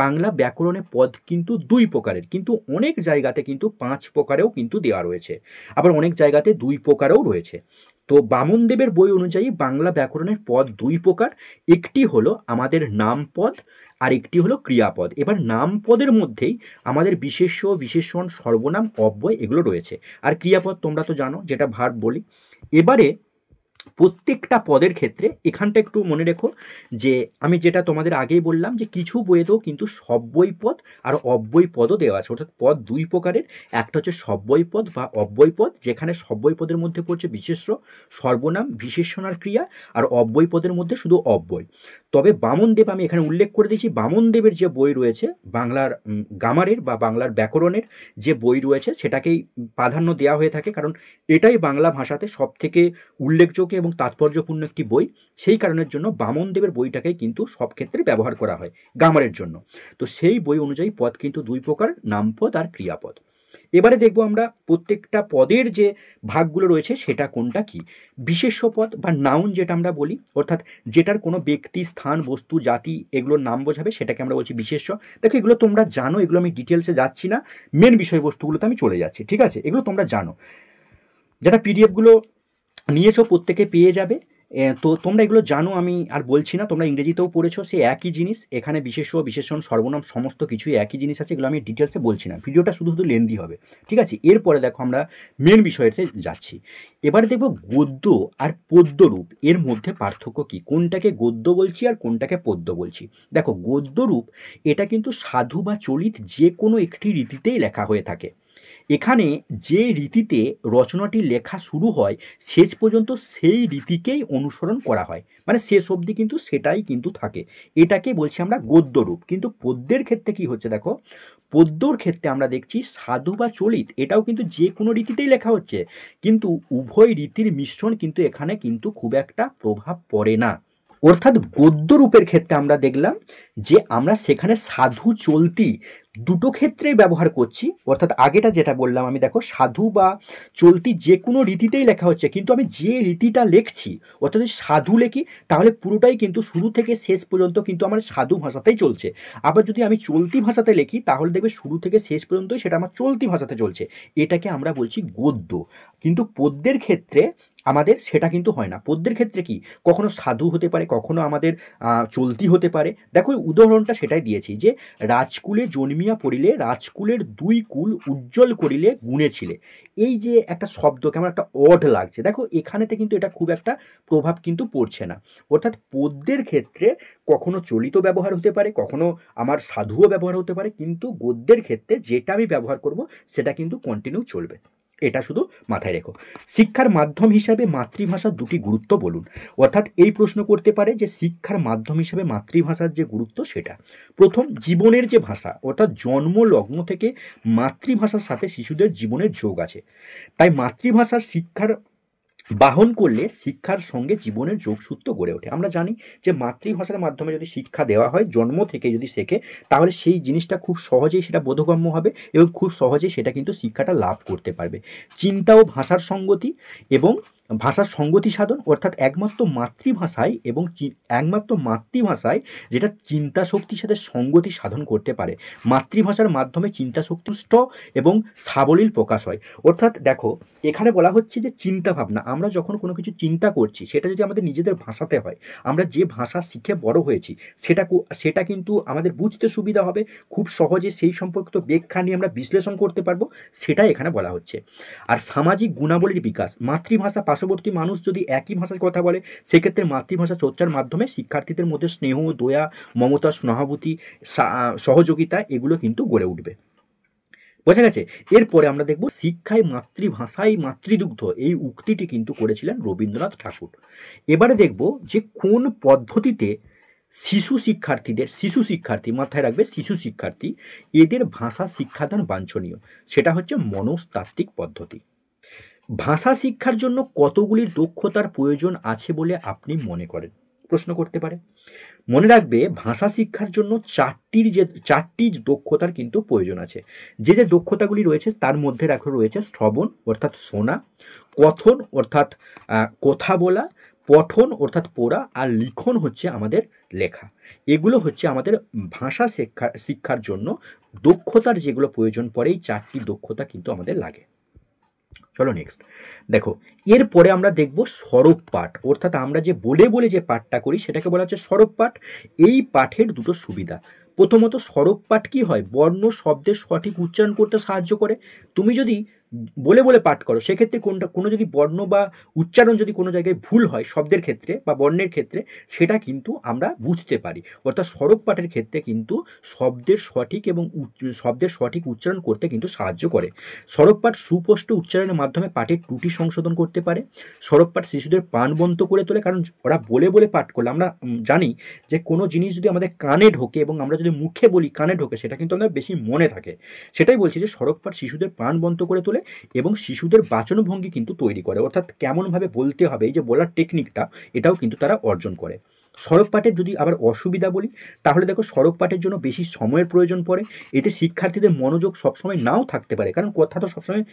বাংলা ব্যাকরণে পদ কিন্তু দুই প্রকারের, কিন্তু অনেক জায়গাতে কিন্তু 5 প্রকারেও কিন্তু দেওয়া রয়েছে, আবার অনেক জায়গাতে 2 প্রকারেও রয়েছে। তো বামনদেবের বই অনুযায়ী বাংলা ব্যাকরণের পদ 2 প্রকার, একটি হলো আমাদের নাম পদ আর একটি হলো ক্রিয়াপদ। এবার নাম পদের মধ্যেই আমাদের বিশেষ্য, বিশেষণ, সর্বনাম, অব্যয় এগুলো রয়েছে, আর ক্রিয়াপদ তোমরা তো জানো যেটা ভার্ব বলি। এবারে প্রত্যেকটা পদের ক্ষেত্রে এখানটা একটু মনে রেখো যে আমি যেটা তোমাদের আগেই বললাম যে কিছু বইয়েতেও কিন্তু সব্যয় পদ আর অব্যয় পদও দেওয়া আছে, অর্থাৎ পদ 2 প্রকারের। একটা হচ্ছে সব্যয় পদ বা অব্যয় পদ, যেখানে সব্যয় পদের মধ্যে পড়ছে বিশেষ্য, সর্বনাম, বিশেষণ আর ক্রিয়া, আর অব্যয় পদের মধ্যে শুধু অব্যয়। তবে বামনদেব, আমি এখানে উল্লেখ করে দিয়েছি বামনদেবের যে বই রয়েছে বাংলার গ্রামারের বা বাংলার ব্যাকরণের যে বই রয়েছে সেটাকেই প্রাধান্য দেওয়া হয়ে থাকে, কারণ এটাই বাংলা ভাষাতে সব থেকে উল্লেখযোগ্য এবং তাৎপর্যপূর্ণ একটি বই। সেই কারণের জন্য বামনদেবের বইটাকেই কিন্তু সব ক্ষেত্রে ব্যবহার করা হয় গ্রামারের জন্য। তো সেই বই অনুযায়ী পদ কিন্তু 2 প্রকার, নামপদ আর ক্রিয়াপদ। এবারে দেখব আমরা প্রত্যেকটা পদের যে ভাগগুলো রয়েছে সেটা কোনটা কি। বিশেষ্য পদ বা নাউন যেটা আমরা বলি, অর্থাৎ যেটার কোনো ব্যক্তি, স্থান, বস্তু, জাতি এগুলোর নাম বোঝাবে সেটাকে আমরা বলছি বিশেষ্য। দেখো এগুলো তোমরা জানো, এগুলো আমি ডিটেলসে যাচ্ছি না, মেন বিষয়বস্তুগুলোতে আমি চলে যাচ্ছি, ঠিক আছে? এগুলো তোমরা জানো, যারা পিডিএফগুলো নিয়েছো প্রত্যেকে পেয়ে যাবে। তো তোমরা এগুলো জানো, আমি আর বলছি না, তোমরা ইংরেজিতেও পড়েছো, সে একই জিনিস। এখানে বিশেষ্য, বিশেষণ, সর্বনাম সমস্ত কিছুই একই জিনিস আছে, এগুলো আমি ডিটেলসে বলছি না, ভিডিওটা শুধু শুধু লেন্দি হবে, ঠিক আছে? এরপরে দেখো আমরা মেন বিষয়েতে যাচ্ছি। এবারে দেখবো গদ্য আর পদ্য রূপ এর মধ্যে পার্থক্য কি, কোনটাকে গদ্য বলছি আর কোনটাকে পদ্য বলছি। দেখো গদ্য রূপ এটা কিন্তু সাধু বা চলিত যে কোনো একটি রীতিতেই লেখা হয়ে থাকে। এখানে যে রীতিতে রচনাটি লেখা শুরু হয় শেষ পর্যন্ত সেই রীতিকেই অনুসরণ করা হয়, মানে শেষ অবধি কিন্তু সেটাই কিন্তু থাকে, এটাকে বলছি আমরা গদ্যরূপ। কিন্তু পদ্যের ক্ষেত্রে কি হচ্ছে দেখো, পদ্যর ক্ষেত্রে আমরা দেখছি সাধু বা চলিত এটাও কিন্তু যে কোনো রীতিতেই লেখা হচ্ছে, কিন্তু উভয় রীতির মিশ্রণ কিন্তু এখানে কিন্তু খুব একটা প্রভাব পড়ে না। অর্থাৎ গদ্য রূপের ক্ষেত্রে আমরা দেখলাম যে আমরা সেখানে সাধু চলতি দুটো ক্ষেত্রেই ব্যবহার করছি। অর্থাৎ আগেটা যেটা বললাম আমি, দেখো সাধু বা চলতি যে কোনো রীতিতেই লেখা হচ্ছে, কিন্তু আমি যে রীতিটা লিখছি, অর্থাৎ যদি সাধু লিখি তাহলে পুরোটাই কিন্তু শুরু থেকে শেষ পর্যন্ত কিন্তু আমার সাধু ভাষাতেই চলছে। আবার যদি আমি চলতি ভাষাতে লিখি তাহলে দেখবে শুরু থেকে শেষ পর্যন্তই সেটা আমার চলতি ভাষাতে চলছে, এটাকে আমরা বলছি গদ্য। কিন্তু পদ্যের ক্ষেত্রে আমাদের সেটা কিন্তু হয় না। পদ্যের ক্ষেত্রে কি কখনো সাধু হতে পারে, কখনো আমাদের চলতি হতে পারে। দেখো উদাহরণটা সেটাই দিয়েছি যে রাজকুলে জন্মিয়া পড়িলে রাজকুলের দুই কুল উজ্জ্বল করিলে গুণে ছিলে, এই যে একটা শব্দ কেমন একটা অড লাগছে, দেখো এখানেতে কিন্তু এটা খুব একটা প্রভাব কিন্তু পড়ছে না। অর্থাৎ পদ্যের ক্ষেত্রে কখনো চলিত ব্যবহার হতে পারে, কখনো আমার সাধুও ব্যবহার হতে পারে, কিন্তু গদ্যের ক্ষেত্রে যেটা আমি ব্যবহার করব সেটা কিন্তু কন্টিনিউ চলবে, এটা শুধু মাথায় রেখো। শিক্ষার মাধ্যম হিসাবে মাতৃভাষার দুটি গুরুত্ব বলুন। অর্থাৎ এই প্রশ্ন করতে পারে যে শিক্ষার মাধ্যম হিসাবে মাতৃভাষার যে গুরুত্ব সেটা। প্রথম, জীবনের যে ভাষা, অর্থাৎ জন্ম লগ্ন থেকে মাতৃভাষার সাথে শিশুদের জীবনের যোগ আছে, তাই মাতৃভাষার শিক্ষার বাহন করলে শিক্ষার সঙ্গে জীবনের যোগসূত্র গড়ে ওঠে। আমরা জানি যে মাতৃভাষার মাধ্যমে যদি শিক্ষা দেওয়া হয়, জন্ম থেকে যদি শেখে, তাহলে সেই জিনিসটা খুব সহজেই সেটা বোধগম্য হবে এবং খুব সহজেই সেটা কিন্তু শিক্ষাটা লাভ করতে পারবে। চিন্তা ও ভাষার সঙ্গতি এবং ভাষার সঙ্গতি সাধন, অর্থাৎ একমাত্র মাতৃভাষায় এবং একমাত্র মাতৃভাষায় যেটা চিন্তা শক্তির সাথে সঙ্গতি সাধন করতে পারে, মাতৃভাষার মাধ্যমে চিন্তা শক্তি এবং সাবলীল প্রকাশ হয়। অর্থাৎ দেখো এখানে বলা হচ্ছে যে চিন্তা ভাবনা, আমরা যখন কোনো কিছু চিন্তা করছি সেটা যদি আমাদের নিজেদের ভাষাতে হয়, আমরা যে ভাষা শিখে বড় হয়েছি সেটা কিন্তু আমাদের বুঝতে সুবিধা হবে, খুব সহজে সেই সম্পর্কিত ব্যাখ্যা নিয়ে আমরা বিশ্লেষণ করতে পারবো, সেটাই এখানে বলা হচ্ছে। আর সামাজিক গুণাবলীর বিকাশ, মাতৃভাষা পার্শ্ববর্তী মানুষ যদি একই ভাষায় কথা বলে সেক্ষেত্রে মাতৃভাষা চর্চার মাধ্যমে শিক্ষার্থীদের মধ্যে স্নেহ, দয়া, মমতা, সহানুভূতি, সহযোগিতা এগুলো কিন্তু গড়ে উঠবে। বোঝা গেছে? এরপরে আমরা দেখব শিক্ষায় মাতৃভাষায় মাতৃদুগ্ধ, এই উক্তিটি কিন্তু করেছিলেন রবীন্দ্রনাথ ঠাকুর। এবারে দেখব যে কোন পদ্ধতিতে শিশু শিক্ষার্থী মাথায় রাখবে, শিশু শিক্ষার্থী এদের ভাষা শিক্ষাদান বাঞ্ছনীয়, সেটা হচ্ছে মনস্তাত্ত্বিক পদ্ধতি। ভাষা শিক্ষার জন্য কতগুলি দক্ষতার প্রয়োজন আছে বলে আপনি মনে করেন, প্রশ্ন করতে পারে। মনে রাখবে ভাষা শিক্ষার জন্য চারটি দক্ষতার কিন্তু প্রয়োজন আছে। যে যে দক্ষতাগুলি রয়েছে তার মধ্যে রয়েছে শ্রবণ অর্থাৎ শোনা, কথন অর্থাৎ কথা বলা, পঠন অর্থাৎ পড়া, আর লিখন হচ্ছে আমাদের লেখা। এগুলো হচ্ছে আমাদের ভাষা শিক্ষার জন্য দক্ষতার যেগুলো প্রয়োজন পড়ে, এই চারটি দক্ষতা কিন্তু আমাদের লাগে। চলো নেক্সট দেখো, এরপরে আমরা দেখব সরব পাঠ, অর্থাৎ আমরা যে বলে বলে যে পাঠটা করি সেটাকে বলা হচ্ছে সরব পাঠ। এই পাঠের দুটো সুবিধা, প্রথমত সরব পাঠ কি হয়, বর্ণ শব্দের সঠিক উচ্চারণ করতে সাহায্য করে। তুমি যদি বলে বলে পাঠ করো সেক্ষেত্রে কোনো যদি বর্ণ বা উচ্চারণ যদি কোনো জায়গায় ভুল হয় শব্দের ক্ষেত্রে বা বর্ণের ক্ষেত্রে, সেটা কিন্তু আমরা বুঝতে পারি। অর্থাৎ সরব পাঠের ক্ষেত্রে কিন্তু শব্দের সঠিক উচ্চারণ করতে কিন্তু সাহায্য করে। সরব পাঠ সুস্পষ্ট উচ্চারণের মাধ্যমে পাঠের ত্রুটি সংশোধন করতে পারে। সরব পাঠ শিশুদের প্রাণবন্ত করে তোলে, কারণ ওরা বলে বলে পাঠ করলে আমরা জানি যে কোনো জিনিস যদি আমাদের কানে ঢোকে এবং আমরা যদি মুখে বলি কানে ঢোকে, সেটা কিন্তু আমাদের বেশি মনে থাকে। সেটাই বলছি যে সরব পাঠ শিশুদের প্রাণবন্ত করে তোলে এবং শিশুদের বাচনভঙ্গি কিন্তু তৈরি করে, অর্থাৎ কেমনভাবে বলতে হবে এই যে বলার টেকনিকটা, এটাও কিন্তু তারা অর্জন করে। সড়ক পাঠের যদি আবার অসুবিধা বলি, তাহলে দেখো সড়ক পাঠের জন্য বেশি সময়ের প্রয়োজন পড়ে। এতে শিক্ষার্থীদের মনোযোগ সবসময় নাও থাকতে পারে, কারণ কথা তো সবসময়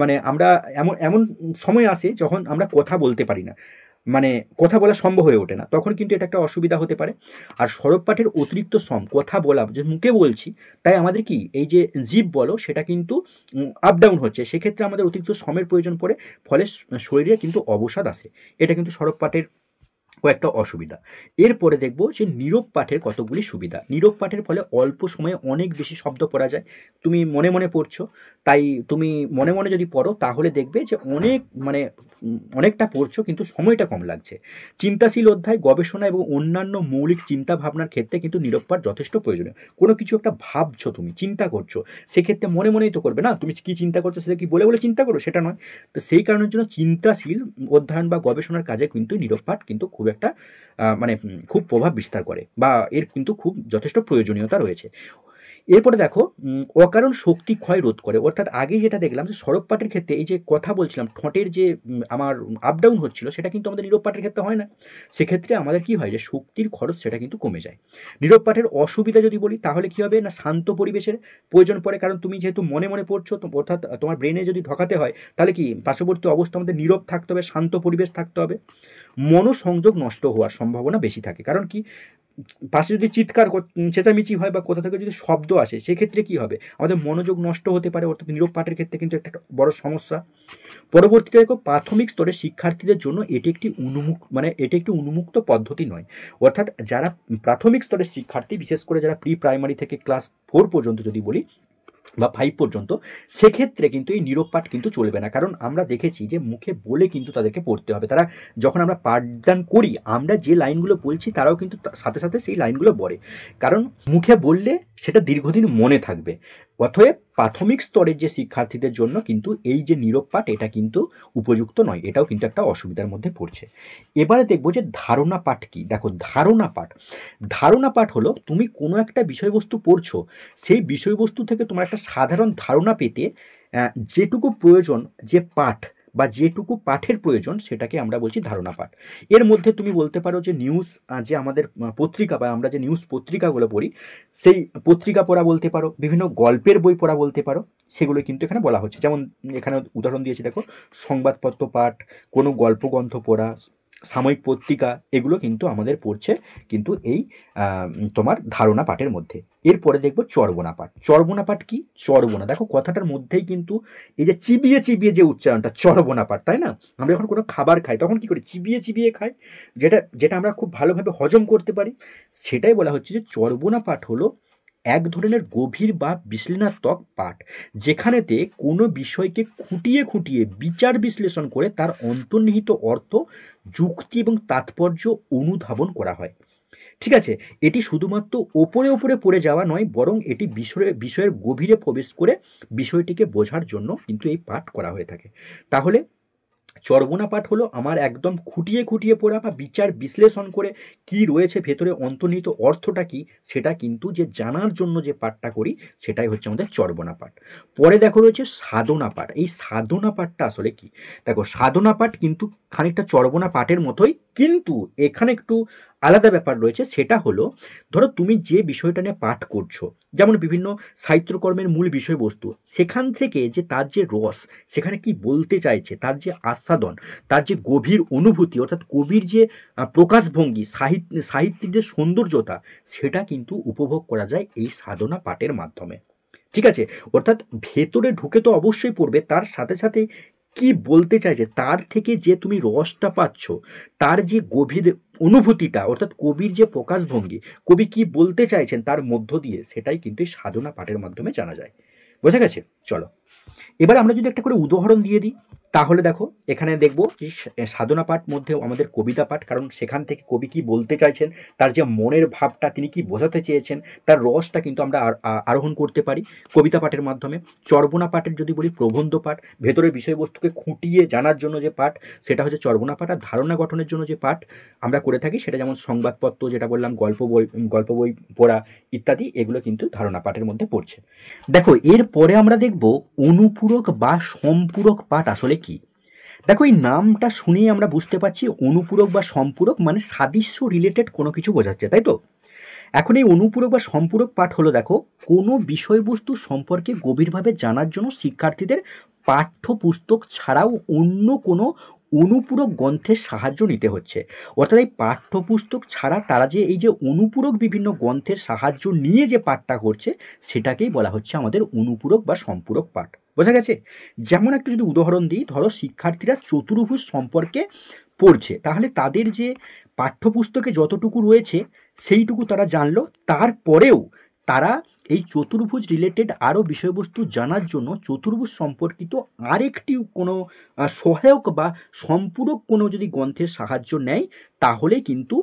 মানে আমরা এমন এমন সময় আসে যখন আমরা কথা বলতে পারি না, মানে কথা বলা সম্ভব হয়ে ওঠে না, তখন কিন্তু এটা একটা অসুবিধা হতে পারে। আর সড়ক পাঠের অতিরিক্ত শ্রম, কথা বলা যে মুখে বলছি, তাই আমাদের কি এই যে জিভ বলো সেটা কিন্তু আপ ডাউন হচ্ছে, সেক্ষেত্রে আমাদের অতিরিক্ত শ্রমের প্রয়োজন পড়ে, ফলে শরীরে কিন্তু অবসাদ আসে। এটা কিন্তু সড়ক পাঠের কয়েকটা অসুবিধা। এরপরে দেখবো যে নীরব পাঠের কতগুলি সুবিধা। নীরব পাঠের ফলে অল্প সময়ে অনেক বেশি শব্দ পড়া যায়। তুমি মনে মনে পড়ছো, তাই তুমি মনে মনে যদি পড়ো তাহলে দেখবে যে অনেক মানে অনেকটা পড়ছো কিন্তু সময়টা কম লাগছে। চিন্তাশীল অধ্যায়, গবেষণা এবং অন্যান্য মৌলিক চিন্তা ভাবনার ক্ষেত্রে কিন্তু নীরব পাঠ যথেষ্ট প্রয়োজনীয়। কোনো কিছু একটা ভাবছো, তুমি চিন্তা করছো, সেক্ষেত্রে মনে মনেই তো করবে না, তুমি কি চিন্তা করছো সেটা কি বলে বলে চিন্তা করো, সেটা নয়। তো সেই কারণের জন্য চিন্তাশীল অধ্যয়ন বা গবেষণার কাজে কিন্তু নীরব পাঠ কিন্তু খুব একটা মানে খুব প্রভাব বিস্তার করে, বা এর কিন্তু খুব যথেষ্ট প্রয়োজনীয়তা রয়েছে। এরপরে দেখো অকারণ শক্তি ক্ষয় রোধ করে, অর্থাৎ আগে যেটা দেখলাম যে সড়ক পাঠের ক্ষেত্রে এই যে কথা বলছিলাম ঠোঁটের যে আমার আপ ডাউন হচ্ছিল, সেটা কিন্তু আমাদের নীরব পাঠের ক্ষেত্রে হয় না। সেক্ষেত্রে আমাদের কি হয় যে শক্তির খরচ সেটা কিন্তু কমে যায়। নীরব পাঠের অসুবিধা যদি বলি তাহলে কি হবে না, শান্ত পরিবেশের প্রয়োজন পড়ে, কারণ তুমি যেহেতু মনে মনে পড়ছো, তো অর্থাৎ তোমার ব্রেনে যদি ঢোকাতে হয় তাহলে কি পার্শ্ববর্তী অবস্থা আমাদের নীরব থাকতে হবে, শান্ত পরিবেশ থাকতে হবে। মনোসংযোগ নষ্ট হওয়ার সম্ভাবনা বেশি থাকে, কারণ কি পাশে যদি চিৎকার চেঁচামেচি হয় বা কোথা থেকে যদি শব্দ আসে, সেক্ষেত্রে কি হবে, আমাদের মনোযোগ নষ্ট হতে পারে, অর্থাৎ নীরব পাঠের ক্ষেত্রে কিন্তু একটা বড় সমস্যা। পরবর্তীতে দেখো প্রাথমিক স্তরের শিক্ষার্থীদের জন্য এটি একটি উন্মুক্ত পদ্ধতি নয়, অর্থাৎ যারা প্রাথমিক স্তরের শিক্ষার্থী, বিশেষ করে যারা প্রি প্রাইমারি থেকে ক্লাস 4 পর্যন্ত যদি বলি বা 5 পর্যন্ত, সেক্ষেত্রে কিন্তু এই নীরব পাঠ কিন্তু চলবে না, কারণ আমরা দেখেছি যে মুখে বলে কিন্তু তাদেরকে পড়তে হবে। তারা যখন আমরা পাঠদান করি, আমরা যে লাইনগুলো বলছি তারাও কিন্তু সাথে সাথে সেই লাইনগুলো বলে, কারণ মুখে বললে সেটা দীর্ঘদিন মনে থাকবে। অতএব প্রাথমিক স্তরের যে শিক্ষার্থীদের জন্য কিন্তু এই যে নীরব পাঠ, এটা কিন্তু উপযুক্ত নয়, এটাও কিন্তু একটা অসুবিধার মধ্যে পড়ছে। এবারে দেখবো যে ধারণা পাঠ কি। দেখো ধারণা পাঠ হলো তুমি কোনো একটা বিষয়বস্তু পড়ছো, সেই বিষয়বস্তু থেকে তোমার একটা সাধারণ ধারণা পেতে যেটুকু প্রয়োজন, যে পাঠ বা যেটুকু পাঠের প্রয়োজন, সেটাকে আমরা বলছি ধারণা পাঠ। এর মধ্যে তুমি বলতে পারো যে নিউজ, যে আমাদের পত্রিকা বা আমরা যে নিউজ পত্রিকাগুলো পড়ি, সেই পত্রিকা পড়া বলতে পারো, বিভিন্ন গল্পের বই পড়া বলতে পারো, সেগুলো কিন্তু এখানে বলা হচ্ছে। যেমন এখানে উদাহরণ দিয়েছি দেখো, সংবাদপত্র পাঠ, কোনো গল্পগ্রন্থ পড়া, সাময়িক পত্রিকা, এগুলো কিন্তু আমাদের পড়ছে কিন্তু এই তোমার ধারণা পাঠের মধ্যে। এরপরে দেখবো চর্বণা পাঠ। চর্বণা পাঠ কি? চর্বণা, দেখো কথাটার মধ্যেই কিন্তু এই যে চিবিয়ে চিবিয়ে যে উচ্চারণটা, চর্বণা পাঠ, তাই না? আমরা যখন কোনো খাবার খাই তখন কি করি, চিবিয়ে চিবিয়ে খাই, যেটা যেটা আমরা খুব ভালোভাবে হজম করতে পারি, সেটাই বলা হচ্ছে যে চর্বণা পাঠ হলো এক ধরনের গভীর বা বিশ্লেষণাত্মক পাঠ, যেখানেতে কোনো বিষয়কে খুঁটিয়ে খুঁটিয়ে বিচার বিশ্লেষণ করে তার অন্তর্নিহিত অর্থ, যুক্তি এবং তাৎপর্য অনুধাবন করা হয়। ঠিক আছে, এটি শুধুমাত্র ওপরে ওপরে পড়ে যাওয়া নয়, বরং এটি বিষয়ের গভীরে প্রবেশ করে বিষয়টিকে বোঝার জন্য কিন্তু এই পাঠ করা হয়ে থাকে। তাহলে চর্বণা পাঠ হলো আমার একদম খুঁটিয়ে খুঁটিয়ে পড়া বা বিচার বিশ্লেষণ করে কি রয়েছে ভেতরে, অন্তর্নিহিত অর্থটা কি, সেটা কিন্তু যে জানার জন্য যে পাঠটা করি, সেটাই হচ্ছে আমাদের চর্বণা পাঠ। পরে দেখো রয়েছে সাধনা পাঠ। এই সাধনা পাঠটা আসলে কি? দেখো সাধনা পাঠ কিন্তু খানিকটা চর্বণা পাঠের মতোই, কিন্তু এখানে একটু আলাদা ব্যাপার রয়েছে। সেটা হলো, ধরো তুমি যে বিষয়টা নিয়ে পাঠ করছো, যেমন বিভিন্ন সাহিত্যকর্মের মূল বিষয়বস্তু, সেখান থেকে যে তার যে রস, সেখানে কি বলতে চাইছে, তার যে আস্বাদন, তার যে গভীর অনুভূতি, অর্থাৎ কবির যে প্রকাশভঙ্গি, সাহিত্যিক যে সৌন্দর্যতা, সেটা কিন্তু উপভোগ করা যায় এই সাধনা পাঠের মাধ্যমে। ঠিক আছে, অর্থাৎ ভেতরে ঢুকে তো অবশ্যই পড়বে, তার সাথে সাথে কি বলতে চাইছে, তার থেকে যে তুমি রসটা পাচ্ছ, তার যে গভীর অনুভূতিটা, অর্থাৎ কবির যে প্রকাশভঙ্গি, কবি কি বলতে চাইছেন তার মধ্য দিয়ে, সেটাই কিন্তু এই সাধনা পাঠের মাধ্যমে জানা যায়। বোঝা গেছে? চলো এবার আমরা যদি একটা করে উদাহরণ দিয়ে দিই, তাহলে দেখো এখানে দেখবো যে সাধনা পাঠ মধ্যে আমাদের কবিতা পাঠ, কারণ সেখান থেকে কবি কি বলতে চাইছেন, তার যে মনের ভাবটা তিনি কি বোঝাতে চেয়েছেন, তার রসটা কিন্তু আমরা আরোহণ করতে পারি কবিতা পাঠের মাধ্যমে। চর্বণা পাঠের যদি বলি প্রবন্ধ পাঠ, ভেতরের বিষয়বস্তুকে খুঁটিয়ে জানার জন্য যে পাঠ সেটা হচ্ছে চর্বণা পাঠ। আর ধারণা গঠনের জন্য যে পাঠ আমরা করে থাকি সেটা যেমন সংবাদপত্র, যেটা বললাম গল্প বই পড়া ইত্যাদি, এগুলো কিন্তু ধারণা পাঠের মধ্যে পড়ছে। দেখো এরপরে আমরা দেখব অনুপূরক বা সম্পূরক পাঠ আসলে কি। দেখো এই নামটা শুনেই আমরা বুঝতে পারছি অনুপূরক বা সম্পূরক মানে সাদৃশ্য রিলেটেড কোনো কিছু বোঝাচ্ছে, তাই তো। এখন এই অনুপূরক বা সম্পূরক পাঠ হলো, দেখো কোনো বিষয়বস্তু সম্পর্কে গভীরভাবে জানার জন্য শিক্ষার্থীদের পাঠ্যপুস্তক ছাড়াও অন্য কোনো অনুপূরক গ্রন্থের সাহায্য নিতে হচ্ছে। অর্থাৎ এই পাঠ্যপুস্তক ছাড়া তারা যে এই যে অনুপূরক বিভিন্ন গ্রন্থের সাহায্য নিয়ে যে পাঠটা করছে সেটাকেই বলা হচ্ছে আমাদের অনুপূরক বা সম্পূরক পাঠ। বোঝা গেছে? যেমন একটা যদি উদাহরণ দিই, ধরো শিক্ষার্থীরা চতুর্ভুজ সম্পর্কে পড়ছে, তাহলে তাদের যে পাঠ্যপুস্তকে যতটুকু রয়েছে সেইটুকু তারা জানলো, তারপরেও তারা এই চতুর্ভুজ রিলেটেড আরও বিষয়বস্তু জানার জন্য চতুর্ভুজ সম্পর্কিত আরেকটি কোনো সহায়ক বা সম্পূরক কোনো যদি গ্রন্থের সাহায্য নেয়, তাহলে কিন্তু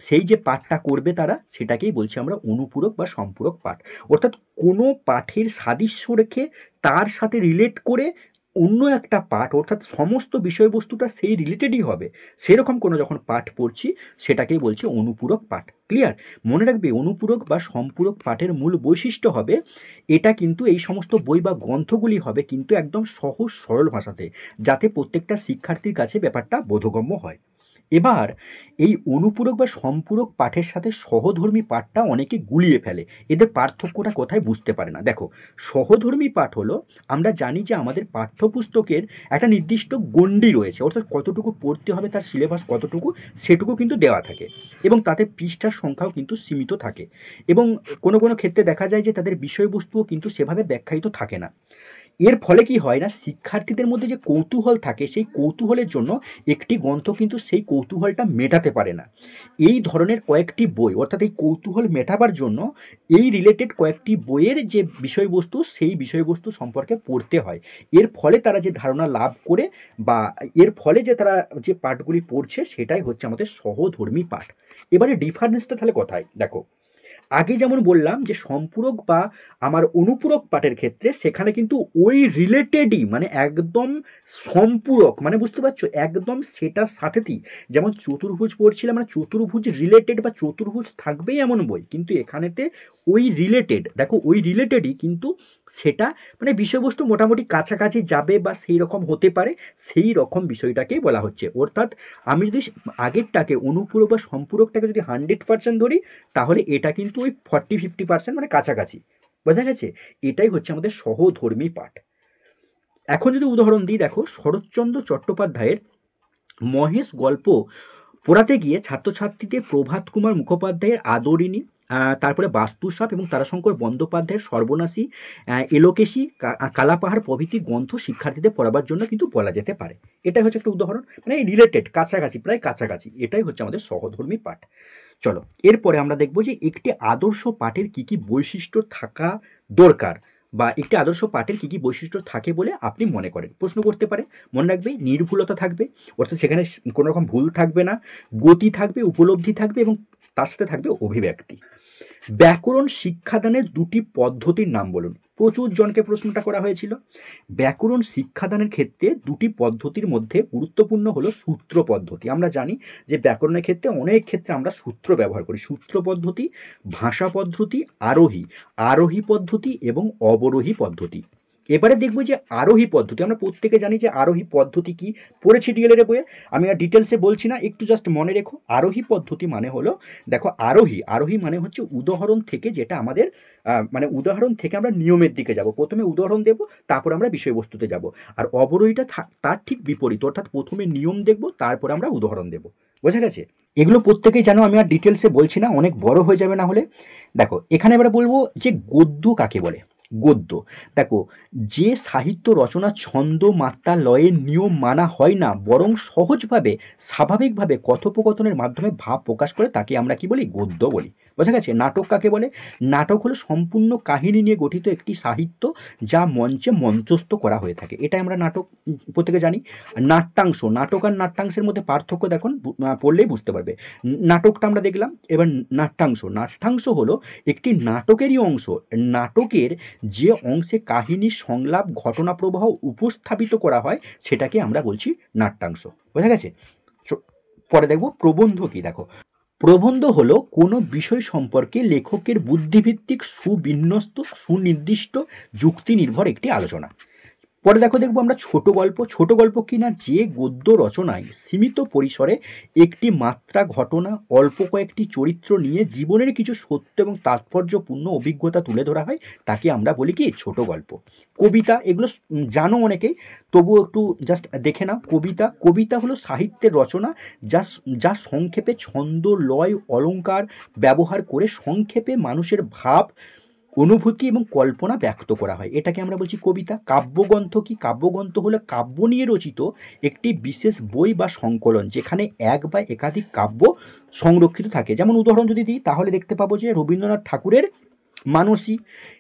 সেই যে পাঠটা করবে তারা, সেটাকেই বলছি আমরা অনুপূরক বা সম্পূরক পাঠ। অর্থাৎ কোনো পাঠের সাদৃশ্য রেখে তার সাথে রিলেট করে অন্য একটা পাঠ, অর্থাৎ সমস্ত বিষয়বস্তুটা সেই রিলেটেডই হবে, সেরকম কোনো যখন পাঠ পড়ছি সেটাকেই বলছি অনুপূরক পাঠ। ক্লিয়ার? মনে রাখবে অনুপূরক বা সম্পূরক পাঠের মূল বৈশিষ্ট্য হবে এটা কিন্তু এই সমস্ত বই বা গ্রন্থগুলি হবে কিন্তু একদম সহজ সরল ভাষাতে, যাতে প্রত্যেকটা শিক্ষার্থীর কাছে ব্যাপারটা বোধগম্য হয়। এবার এই অনুপূরক বা সম্পূরক পাঠের সাথে সহধর্মী পাঠটা অনেকে গুলিয়ে ফেলে, এদের পার্থক্যটা কোথায় বুঝতে পারে না। দেখো সহধর্মী পাঠ হলো, আমরা জানি যে আমাদের পাঠ্যপুস্তকের একটা নির্দিষ্ট গণ্ডি রয়েছে, অর্থাৎ কতটুকু পড়তে হবে, তার সিলেবাস কতটুকু সেটুকু কিন্তু দেওয়া থাকে, এবং তাতে পৃষ্ঠার সংখ্যাও কিন্তু সীমিত থাকে, এবং কোনো কোনো ক্ষেত্রে দেখা যায় যে তাদের বিষয়বস্তুও কিন্তু সেভাবে ব্যাখ্যায়িত থাকে না। এর ফলে কি হয় না, শিক্ষার্থীদের মধ্যে যে কৌতূহল থাকে সেই কৌতূহলের জন্য একটি গ্রন্থ কিন্তু সেই কৌতূহলটা মেটাতে পারে না। এই ধরনের কয়েকটি বই, অর্থাৎ এই কৌতূহল মেটাবার জন্য এই রিলেটেড কয়েকটি বইয়ের যে বিষয়বস্তু সেই বিষয়বস্তু সম্পর্কে পড়তে হয়। এর ফলে তারা যে ধারণা লাভ করে বা এর ফলে যে তারা যে পাঠগুলি পড়ছে সেটাই হচ্ছে আমাদের সহধর্মী পাঠ। এবারে ডিফারেন্সটা তাহলে কোথায় দেখো, আগে যেমন বললাম যে সম্পূরক বা আমার অনুপূরক পাঠের ক্ষেত্রে সেখানে কিন্তু ওই রিলেটেডই মানে একদম সম্পূরক, মানে বুঝতে পারছো একদম সেটার সাথেই, যেমন চতুর্ভুজ পড়ছিলাম মানে চতুর্ভুজ রিলেটেড বা চতুর্ভুজ থাকবেই এমন বই, কিন্তু এখানেতে ওই রিলেটেড, দেখো ওই রিলেটেডই কিন্তু সেটা মানে বিষয়বস্তু মোটামুটি কাছাকাছি যাবে বা সেই রকম হতে পারে, সেই রকম বিষয়টাকেই বলা হচ্ছে। অর্থাৎ আমি যদি আগেরটাকে অনুপূরক বা সম্পূরকটাকে যদি 100% ধরি, তাহলে এটা কিন্তু ওই 40-50% মানে কাছাকাছি। বোঝা গেছে? এটাই হচ্ছে আমাদের সহধর্মী পাঠ। এখন যদি উদাহরণ দিই, দেখো শরৎচন্দ্র চট্টোপাধ্যায়ের মহেশ গল্প পড়াতে গিয়ে ছাত্রছাত্রীদের প্রভাত কুমার মুখোপাধ্যায়ের আদরিণী, তারপরে বাস্তুসাপ এবং তারাশঙ্কর বন্দ্যোপাধ্যায়ের সর্বনাশী, এলোকেশী, কালাপাহাড় প্রভৃতি গ্রন্থ শিক্ষার্থীদের পড়াবার জন্য কিন্তু বলা যেতে পারে। এটাই হচ্ছে একটা উদাহরণ, মানে রিলেটেড, কাছাকাছি, প্রায় কাছাকাছি। এটাই হচ্ছে আমাদের সহধর্মী পাঠ। চলো এরপরে আমরা দেখব যে একটি আদর্শ পাঠের কি কি বৈশিষ্ট্য থাকা দরকার, বা একটি আদর্শ পাঠের কি কি বৈশিষ্ট্য থাকে বলে আপনি মনে করেন। প্রশ্ন করতে পারে। মনে রাখবে নির্ভুলতা থাকবে, অর্থাৎ সেখানে কোনো রকম ভুল থাকবে না, গতি থাকবে, উপলব্ধি থাকবে এবং তার সাথে থাকবে অভিব্যক্তি। ব্যাকরণ শিক্ষাদানের দুটি পদ্ধতির নাম বলুন। প্রচুর জনকে প্রশ্নটা করা হয়েছিল। ব্যাকরণ শিক্ষাদানের ক্ষেত্রে দুটি পদ্ধতির মধ্যে গুরুত্বপূর্ণ হলো সূত্র পদ্ধতি। আমরা জানি যে ব্যাকরণের ক্ষেত্রে অনেক ক্ষেত্রে আমরা সূত্র ব্যবহার করি। সূত্র পদ্ধতি, ভাষা পদ্ধতি, আরোহী পদ্ধতি এবং অবরোহী পদ্ধতি। এবারে দেখবো যে আরোহী পদ্ধতি। আমরা প্রত্যেকে জানি যে আরোহী পদ্ধতি কি, পড়েছি ডিএলএড বইয়ে, আমি আর ডিটেলসে বলছি না, একটু জাস্ট মনে রেখো। আরোহী পদ্ধতি মানে হলো, দেখো আরোহী মানে হচ্ছে উদাহরণ থেকে যেটা আমাদের মানে উদাহরণ থেকে আমরা নিয়মের দিকে যাব। প্রথমে উদাহরণ দেব, তারপর আমরা বিষয়বস্তুতে যাব। আর অবরোহীটা তার ঠিক বিপরীত, অর্থাৎ প্রথমে নিয়ম দেখব, তারপর আমরা উদাহরণ দেব। বোঝা গেছে? এগুলো প্রত্যেকেই জানো, আমি আর ডিটেলসে বলছি না, অনেক বড় হয়ে যাবে না হলে। দেখো এখানে এবারে বলবো যে গদ্য কাকে বলে। গদ্য। দেখো, যে সাহিত্য রচনা ছন্দ মাত্রা লয়ের নিয়ম মানা হয় না, বরং সহজভাবে স্বাভাবিকভাবে কথোপকথনের মাধ্যমে ভাব প্রকাশ করে তাকে আমরা কি বলি? গদ্য বলি। বোঝা গেছে? নাটক কাকে বলে? নাটক হলো সম্পূর্ণ কাহিনী নিয়ে গঠিত একটি সাহিত্য যা মঞ্চে মঞ্চস্থ করা হয়ে থাকে, এটাই আমরা নাটক প্রত্যেকে জানি। আর নাট্যাংশ, নাটক আর নাট্যাংশের মধ্যে পার্থক্য দেখুন, পড়লেই বুঝতে পারবে। নাটকটা আমরা দেখলাম, এবার নাট্যাংশ। নাট্যাংশ হলো একটি নাটকেরই অংশ, নাটকের যে অংশে কাহিনী, সংলাপ, ঘটনা প্রবাহ উপস্থাপিত করা হয় সেটাকে আমরা বলছি নাট্যাংশ। বোঝা গেছে? পরে দেখব প্রবন্ধ কি। দেখো, প্রবন্ধ হলো কোনো বিষয় সম্পর্কে লেখকের বুদ্ধিভিত্তিক সুবিন্যস্ত সুনির্দিষ্ট যুক্তি নির্ভর একটি আলোচনা। পরে দেখবো আমরা ছোট গল্প। ছোট গল্প কিনা যে গদ্য রচনায় সীমিত পরিসরে একটি মাত্রা, ঘটনা, অল্প কয়েকটি চরিত্র নিয়ে জীবনের কিছু সত্য এবং তাৎপর্যপূর্ণ অভিজ্ঞতা তুলে ধরা হয়, তাকে আমরা বলি কি? ছোট গল্প। কবিতা, এগুলো জানো অনেকেই, তবুও একটু জাস্ট দেখে নাও। কবিতা, কবিতা হলো সাহিত্যের রচনা যা যা সংক্ষেপে ছন্দ, লয়, অলঙ্কার ব্যবহার করে সংক্ষেপে মানুষের ভাব, অনুভূতি এবং কল্পনা ব্যক্ত করা হয়, এটাকে আমরা বলছি কবিতা। কাব্যগ্রন্থ কি? কাব্যগ্রন্থ হলো কাব্য নিয়ে রচিত একটি বিশেষ বই বা সংকলন যেখানে এক বা একাধিক কাব্য সংরক্ষিত থাকে। যেমন উদাহরণ যদি দিই তাহলে দেখতে পাবো যে রবীন্দ্রনাথ ঠাকুরের মানসী,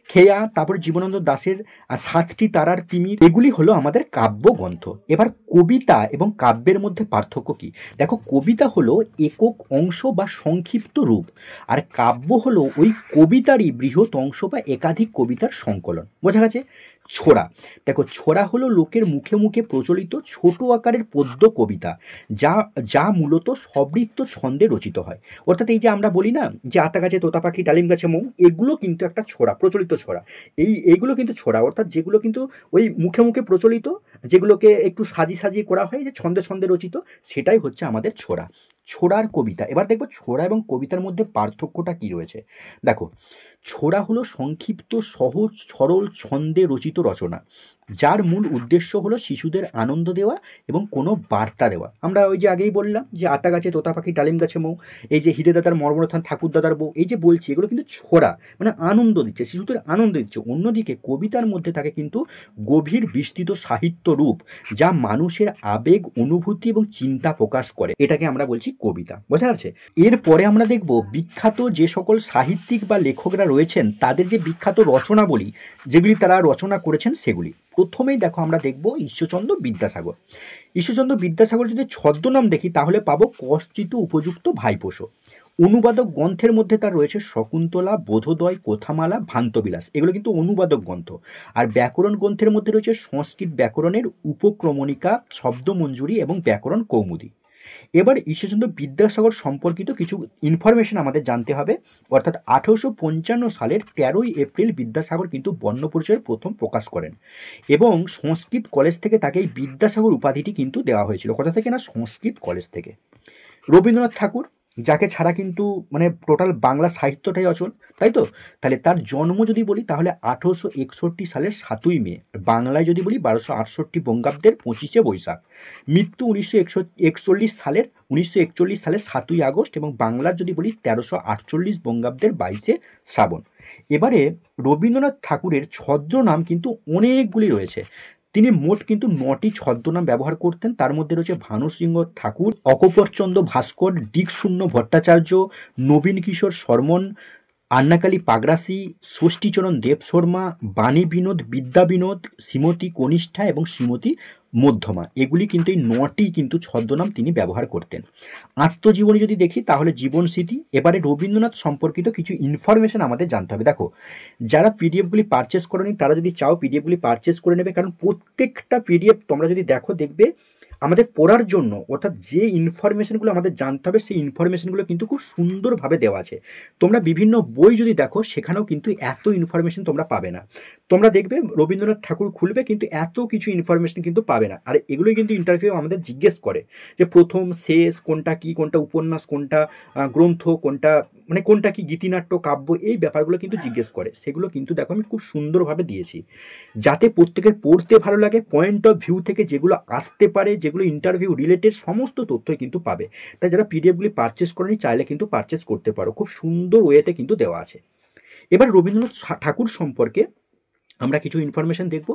খেয়া, তারপর জীবনানন্দ দাশের সাতটি তারার তিমির, এগুলি হলো আমাদের কাব্যগ্রন্থ। এবার কবিতা এবং কাব্যের মধ্যে পার্থক্য কি? দেখো, কবিতা হলো একক অংশ বা সংক্ষিপ্ত রূপ, আর কাব্য হলো ওই কবিতারই বৃহৎ অংশ বা একাধিক কবিতার সংকলন। বোঝা গেছে? ছোড়া, দেখো ছোড়া হলো লোকের মুখে মুখে প্রচলিত ছোট আকারের পদ্য কবিতা যা যা মূলত সবৃত্ত ছন্দে রচিত হয়। অর্থাৎ এই যে আমরা বলি না যে আতা গাছে তোতা পাখি, ডালিম গাছে মৌ, এগুলো কিন্তু একটা ছোড়া, প্রচলিত ছোড়া। এইগুলো কিন্তু ছোড়া, অর্থাৎ যেগুলো কিন্তু ওই মুখে মুখে প্রচলিত, যেগুলোকে একটু সাজিয়ে সাজিয়ে করা হয়, যে ছন্দে ছন্দে রচিত, সেটাই হচ্ছে আমাদের ছোড়া। ছোড়ার কবিতা। এবার দেখবো ছোড়া এবং কবিতার মধ্যে পার্থক্যটা কি রয়েছে। দেখো, ছোড়া হলো সংক্ষিপ্ত, সহজ, সরল ছন্দে রচিত রচনা যার মূল উদ্দেশ্য হলো শিশুদের আনন্দ দেওয়া এবং কোনো বার্তা দেওয়া। আমরা ওই যে আগেই বললাম যে আতা গাছে তোতা পাখি, ডালিম গাছে মৌ, এই যে হিরে দাদার মর্মরথান ঠাকুর দাদার বউ, এই যে বলছি, এগুলো কিন্তু ছোড়া, মানে আনন্দ দিচ্ছে, শিশুদের আনন্দ দিচ্ছে। অন্যদিকে কবিতার মধ্যে থাকে কিন্তু গভীর বিস্তৃত সাহিত্য রূপ যা মানুষের আবেগ, অনুভূতি এবং চিন্তা প্রকাশ করে, এটাকে আমরা বলছি কবিতা। বোঝা যাচ্ছে? এরপরে আমরা দেখব বিখ্যাত যে সকল সাহিত্যিক বা লেখকরা রয়েছেন তাদের যে বিখ্যাত রচনাবলী যেগুলি তারা রচনা করেছেন সেগুলি। প্রথমেই দেখো আমরা দেখব ঈশ্বরচন্দ্র বিদ্যাসাগর। ঈশ্বরচন্দ্র বিদ্যাসাগর যদি ছদ্মনাম দেখি তাহলে পাবো কশ্চিত উপযুক্ত ভাইপোষো। অনুবাদক গ্রন্থের মধ্যে তার রয়েছে শকুন্তলা, বোধোদয়, কথামালা, ভ্রান্তবিলাস, এগুলো কিন্তু অনুবাদক গ্রন্থ। আর ব্যাকরণ গ্রন্থের মধ্যে রয়েছে সংস্কৃত ব্যাকরণের উপক্রমণিকা, শব্দমঞ্জুরি এবং ব্যাকরণ কৌমুদী। এবার ঈশ্বরচন্দ্র বিদ্যাসাগর সম্পর্কিত কিছু ইনফরমেশন আমাদের জানতে হবে। অর্থাৎ 1855 সালের 13ই এপ্রিল বিদ্যাসাগর কিন্তু বর্ণপরিচয়ের প্রথম প্রকাশ করেন এবং সংস্কৃত কলেজ থেকে তাকে এই বিদ্যাসাগর উপাধিটি কিন্তু দেওয়া হয়েছিল। কোথা থেকে? না, সংস্কৃত কলেজ থেকে। রবীন্দ্রনাথ ঠাকুর, যাকে ছাড়া কিন্তু মানে টোটাল বাংলা সাহিত্যটাই অচল, তাই তো? তাহলে তার জন্ম যদি বলি তাহলে 1861 সালের 7ই মে, বাংলায় যদি বলি 1268 বঙ্গাব্দের 25শে বৈশাখ। মৃত্যু 1941 সালের 7ই আগস্ট, এবং বাংলার যদি বলি 1348 বঙ্গাব্দের 22শে শ্রাবণ। এবারে রবীন্দ্রনাথ ঠাকুরের ছদ্মনাম কিন্তু অনেকগুলি রয়েছে। তিনি মোট কিন্তু 9টি ছদ্মনাম ব্যবহার করতেন। তার মধ্যে রয়েছে ভানুসিংহ ঠাকুর, অকপরচন্দ্র ভাস্কর, দিকশূন্য ভট্টাচার্য, নবীন কিশোর শর্মন, আন্নাকালী পাগরাসি, ষষ্ঠীচরণ দেব শর্মা, বাণী বিনোদ, বিদ্যা বিনোদ, শ্রীমতী কনিষ্ঠা এবং শ্রীমতী মধ্যমা, এগুলি কিন্তু এই 9টি কিন্তু ছদ্মনাম তিনি ব্যবহার করতেন। আত্মজীবনী যদি দেখি তাহলে জীবন স্মৃতি। এবারে রবীন্দ্রনাথ সম্পর্কিত কিছু ইনফরমেশন আমাদের জানতে হবে। দেখো, যারা পিডিএফগুলি পারচেস করেনি তারা যদি চাও পিডিএফগুলি পারচেস করে নেবে, কারণ প্রত্যেকটা পিডিএফ তোমরা যদি দেখো দেখবে আমাদের পড়ার জন্য, অর্থাৎ যে ইনফরমেশনগুলো আমাদের জানতে হবে সেই ইনফরমেশনগুলো কিন্তু খুব সুন্দরভাবে দেওয়া আছে। তোমরা বিভিন্ন বই যদি দেখো সেখানেও কিন্তু এত ইনফরমেশন তোমরা পাবে না। তোমরা দেখবে রবীন্দ্রনাথ ঠাকুর খুলবে কিন্তু এত কিছু ইনফরমেশন কিন্তু পাবে না। আর এগুলোই কিন্তু ইন্টারভিউ আমাদের জিজ্ঞেস করে যে প্রথম শেষ কোনটা কি, কোনটা উপন্যাস, কোনটা গ্রন্থ, কোনটা মানে কোনটা কি গীতিনাট্য, কাব্য, এই ব্যাপারগুলো কিন্তু জিজ্ঞেস করে। সেগুলো কিন্তু দেখো আমি খুব সুন্দরভাবে দিয়েছি যাতে প্রত্যেকের পড়তে ভালো লাগে। পয়েন্ট অফ ভিউ থেকে যেগুলো আসতে পারে, যেগুলো ইন্টারভিউ রিলেটেড, সমস্ত তথ্যই কিন্তু পাবে। তাই যারা পিডিএফগুলি পারচেস করেনি চাইলে কিন্তু পারচেস করতে পারো, খুব সুন্দর ওয়েতে কিন্তু দেওয়া আছে। এবার রবীন্দ্রনাথ ঠাকুর সম্পর্কে আমরা কিছু ইনফরমেশন দেখব।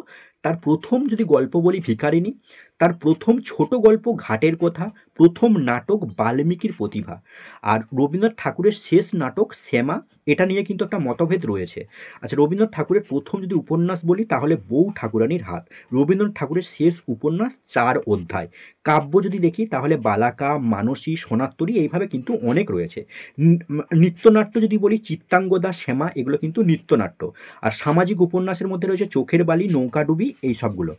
তার প্রথম যদি গল্প বলি ভিখারিনী, তার প্রথম ছোট গল্প ঘাটের কথা, প্রথম নাটক বাল্মীকির প্রতিভা, আর রবীন্দ্রনাথ ঠাকুরের শেষ নাটক শ্যামা, এটা নিয়ে কিন্তু একটা মতভেদ রয়েছে। আচ্ছা, রবীন্দ্রনাথ ঠাকুরের প্রথম যদি উপন্যাস বলি তাহলে বউ ঠাকুরানীর হাত। রবীন্দ্রনাথ ঠাকুরের শেষ উপন্যাস 4 অধ্যায়। কাব্য যদি দেখি তাহলে বালাকা, মানসী, সোনাত্তরী, এইভাবে কিন্তু অনেক রয়েছে। নৃত্যনাট্য যদি বলি চিত্তাঙ্গদা, শ্যামা, এগুলো কিন্তু নৃত্যনাট্য। আর সামাজিক উপন্যাসের মধ্যে রয়েছে চোখের বালি, নৌকাডুবি, এই সবগুলো।